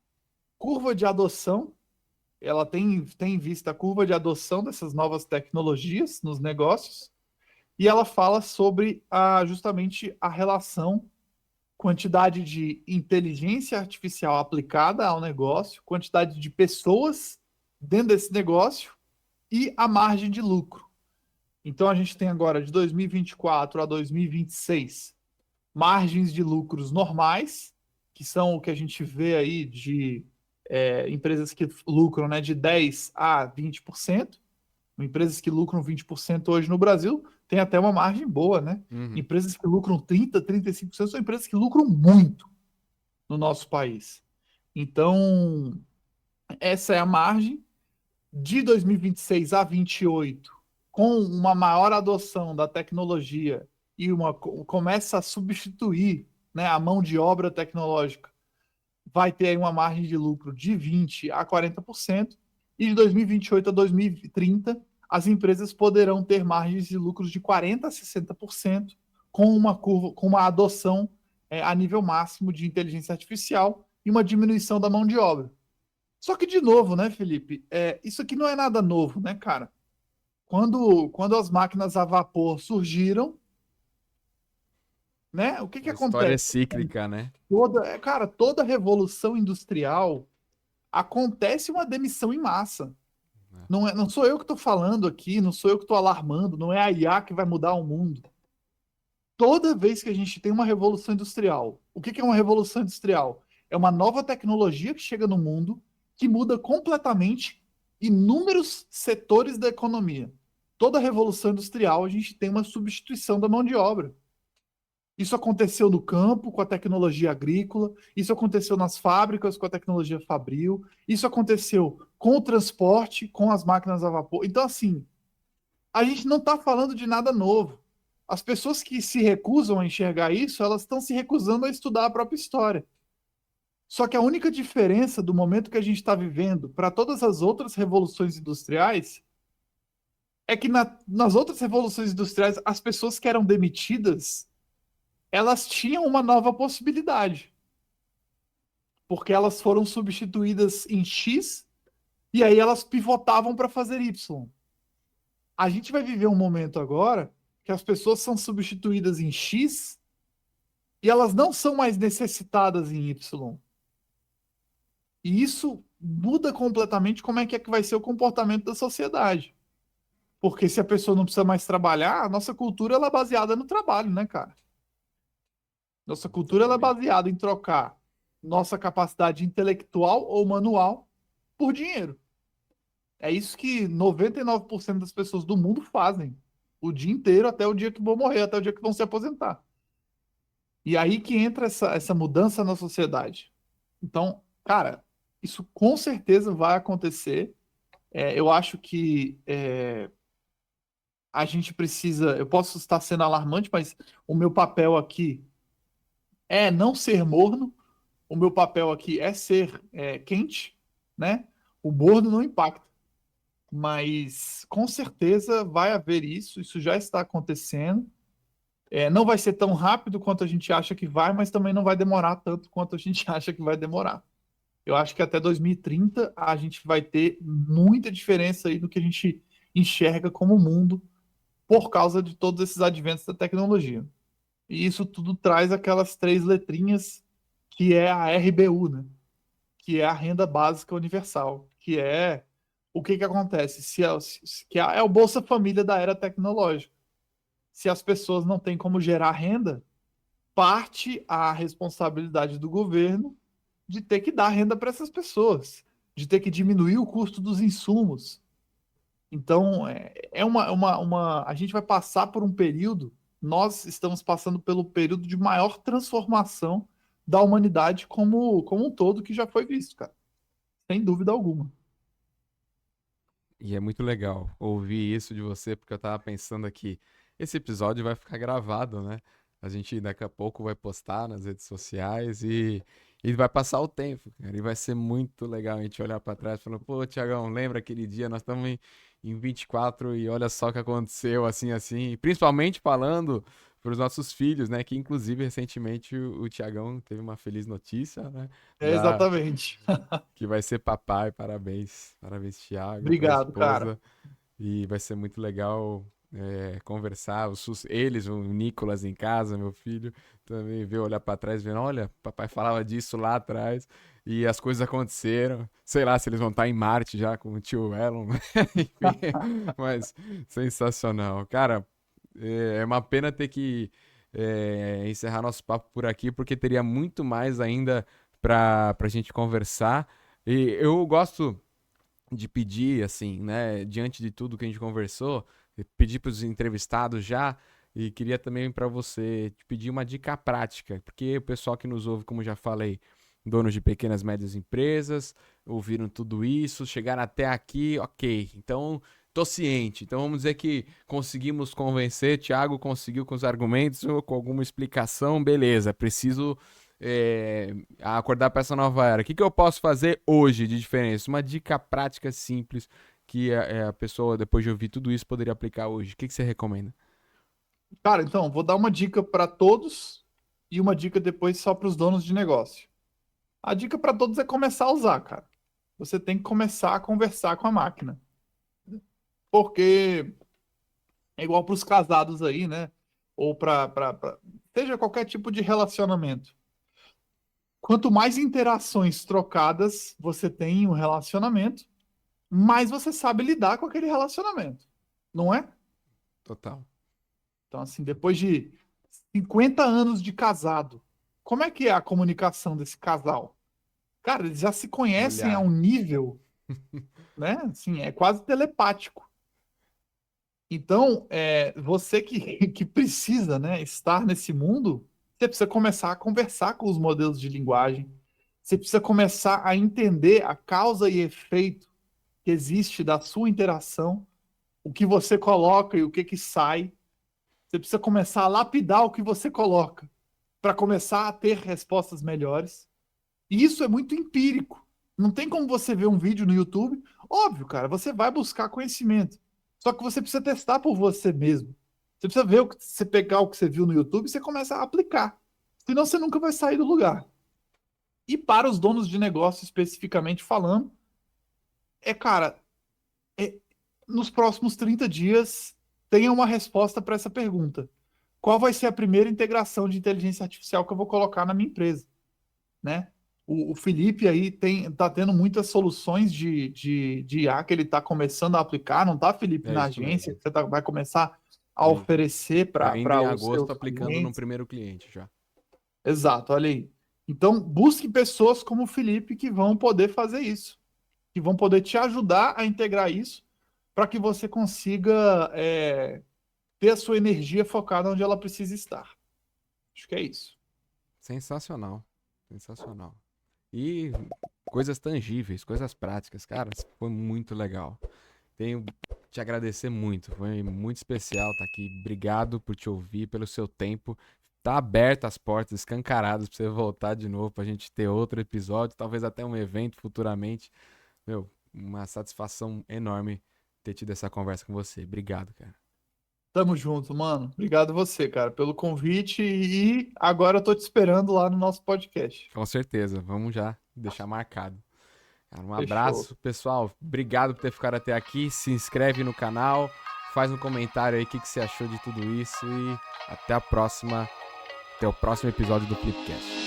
S1: curva de adoção. Ela tem em vista a curva de adoção dessas novas tecnologias nos negócios, e ela fala sobre justamente a relação quantidade de inteligência artificial aplicada ao negócio, quantidade de pessoas dentro desse negócio e a margem de lucro. Então a gente tem agora de 2024 a 2026 margens de lucros normais, que são o que a gente vê aí de empresas que lucram, né, de 10 a 20%. Empresas que lucram 20% hoje no Brasil têm até uma margem boa, né?
S2: Uhum.
S1: Empresas que lucram 30, 35% são empresas que lucram muito no nosso país. Então, essa é a margem. De 2026 a 28, com uma maior adoção da tecnologia e começa a substituir, né, a mão de obra tecnológica, vai ter aí uma margem de lucro de 20 a 40%, e de 2028 a 2030, as empresas poderão ter margens de lucros de 40 a 60%, com uma curva, com uma adoção a nível máximo de inteligência artificial e uma diminuição da mão de obra. Só que, de novo, né, Felipe, isso aqui não é nada novo, né, cara? Quando as máquinas a vapor surgiram, né, o que que
S2: A história é
S1: acontece?
S2: cíclica, né?
S1: Cara, toda revolução industrial acontece uma demissão em massa. Não sou eu que estou falando aqui, não sou eu que estou alarmando, não é a IA que vai mudar o mundo. Toda vez que a gente tem uma revolução industrial, o que que é uma revolução industrial? É uma nova tecnologia que chega no mundo que muda completamente inúmeros setores da economia. Toda revolução industrial, a gente tem uma substituição da mão de obra. Isso aconteceu no campo com a tecnologia agrícola, isso aconteceu nas fábricas com a tecnologia fabril, isso aconteceu com o transporte, com as máquinas a vapor. Então, assim, a gente não está falando de nada novo. As pessoas que se recusam a enxergar isso, elas estão se recusando a estudar a própria história. Só que a única diferença do momento que a gente está vivendo para todas as outras revoluções industriais é que nas outras revoluções industriais, as pessoas que eram demitidas, elas tinham uma nova possibilidade, porque elas foram substituídas em X e aí elas pivotavam para fazer Y. A gente vai viver um momento agora que as pessoas são substituídas em X e elas não são mais necessitadas em Y. E isso muda completamente como é que vai ser o comportamento da sociedade. Porque se a pessoa não precisa mais trabalhar, a nossa cultura ela é baseada no trabalho, né, cara? Nossa cultura ela é
S2: Exatamente.
S1: baseada em trocar nossa capacidade intelectual ou manual por dinheiro. É isso que 99% das pessoas do mundo fazem o dia inteiro até o dia que vão morrer, até o dia que vão se aposentar. E aí que entra essa mudança na sociedade. Então, cara, isso com certeza vai acontecer. Eu acho que a gente precisa. Eu posso estar sendo alarmante, mas o meu papel aqui é não ser morno, o meu papel aqui é ser quente, né? O morno não impacta, mas com certeza vai haver isso já está acontecendo. Não vai ser tão rápido quanto a gente acha que vai, mas também não vai demorar tanto quanto a gente acha que vai demorar. Eu acho que até 2030 a gente vai ter muita diferença aí no que a gente enxerga como mundo por causa de todos esses adventos da tecnologia. E isso tudo traz aquelas três letrinhas que é a RBU, né? Que é a renda básica universal, que é o que acontece que é o Bolsa Família da era tecnológica. Se as pessoas não têm como gerar renda, parte a responsabilidade do governo de ter que dar renda para essas pessoas, de ter que diminuir o custo dos insumos. Então, a gente vai passar por um período, nós estamos passando pelo período de maior transformação da humanidade como um todo que já foi visto, cara. Sem dúvida alguma.
S2: E é muito legal ouvir isso de você, porque eu tava pensando aqui, esse episódio vai ficar gravado, né? A gente daqui a pouco vai postar nas redes sociais e vai passar o tempo, cara. E vai ser muito legal a gente olhar pra trás e falar, pô, Tiagão, lembra aquele dia? Nós estamos em 24 e olha só o que aconteceu, assim, assim. E principalmente falando para os nossos filhos, né? Que inclusive recentemente o Tiagão teve uma feliz notícia, né? Já
S1: Exatamente.
S2: que vai ser papai. Parabéns, parabéns, Thiago, pela
S1: Obrigado, cara.
S2: esposa. E vai ser muito legal conversar. Eles, o Nicolas em casa, meu filho, também ver, olhar pra trás, vendo, olha, papai falava disso lá atrás e as coisas aconteceram. Sei lá se eles vão estar em Marte já com o tio Elon, enfim, mas sensacional. Cara, é uma pena ter que encerrar nosso papo por aqui, porque teria muito mais ainda pra gente conversar. E eu gosto de pedir, assim, né, diante de tudo que a gente conversou, pedir para os entrevistados já, e queria também para você te pedir uma dica prática, porque o pessoal que nos ouve, como já falei, donos de pequenas e médias empresas, ouviram tudo isso, chegaram até aqui, ok, então tô ciente, então vamos dizer que conseguimos convencer, Thiago conseguiu com os argumentos ou com alguma explicação, beleza, preciso acordar para essa nova era. O que eu posso fazer hoje de diferença? Uma dica prática simples que a pessoa, depois de ouvir tudo isso, poderia aplicar hoje. O que você recomenda?
S1: Cara, então, vou dar uma dica para todos e uma dica depois só para os donos de negócio. A dica para todos é começar a usar, cara. Você tem que começar a conversar com a máquina. Porque é igual para os casados aí, né? Ou seja qualquer tipo de relacionamento. Quanto mais interações trocadas você tem em um relacionamento, mais você sabe lidar com aquele relacionamento. Não é?
S2: Total.
S1: Então, assim, depois de 50 anos de casado, como é que é a comunicação desse casal? Cara, eles já se conhecem a
S2: Olhar.
S1: um nível, né? Assim, é quase telepático. Então, você que precisa, né, estar nesse mundo, você precisa começar a conversar com os modelos de linguagem. Você precisa começar a entender a causa e efeito que existe da sua interação, o que você coloca e o que sai. Você precisa começar a lapidar o que você coloca para começar a ter respostas melhores. E isso é muito empírico. Não tem como você ver um vídeo no YouTube. Óbvio, cara, você vai buscar conhecimento. Só que você precisa testar por você mesmo. Você precisa ver você pegar o que você viu no YouTube e você começa a aplicar. Senão você nunca vai sair do lugar. E para os donos de negócio, especificamente falando, cara, é, nos próximos 30 dias, tenha uma resposta para essa pergunta. Qual vai ser a primeira integração de inteligência artificial que eu vou colocar na minha empresa, né? O Felipe aí tá tendo muitas soluções de IA que ele está começando a aplicar, não tá, Felipe,
S2: É
S1: na
S2: isso mesmo.
S1: agência, que você vai começar a
S2: Sim.
S1: oferecer
S2: Ainda
S1: para
S2: em
S1: os
S2: agosto,
S1: seus
S2: aplicando no
S1: clientes.
S2: primeiro cliente já.
S1: Exato, olha aí. Então, busque pessoas como o Felipe que vão poder fazer isso, que vão poder te ajudar a integrar isso, para que você consiga ter a sua energia focada onde ela precisa estar. Acho que é isso.
S2: Sensacional. Sensacional. E coisas tangíveis, coisas práticas. Cara, foi muito legal. Tenho que te agradecer muito. Foi muito especial estar aqui. Obrigado por te ouvir, pelo seu tempo. Tá aberta as portas, escancaradas pra você voltar de novo, pra gente ter outro episódio, talvez até um evento futuramente. Meu, uma satisfação enorme ter tido essa conversa com você. Obrigado, cara.
S1: Tamo junto, mano. Obrigado você, cara, pelo convite e agora eu tô te esperando lá no nosso podcast.
S2: Com certeza, vamos já deixar marcado. Cara, um
S1: Fechou.
S2: abraço, pessoal. Obrigado por ter ficado até aqui. Se inscreve no canal, faz um comentário aí o que você achou de tudo isso e até a próxima, até o próximo episódio do Flipcast.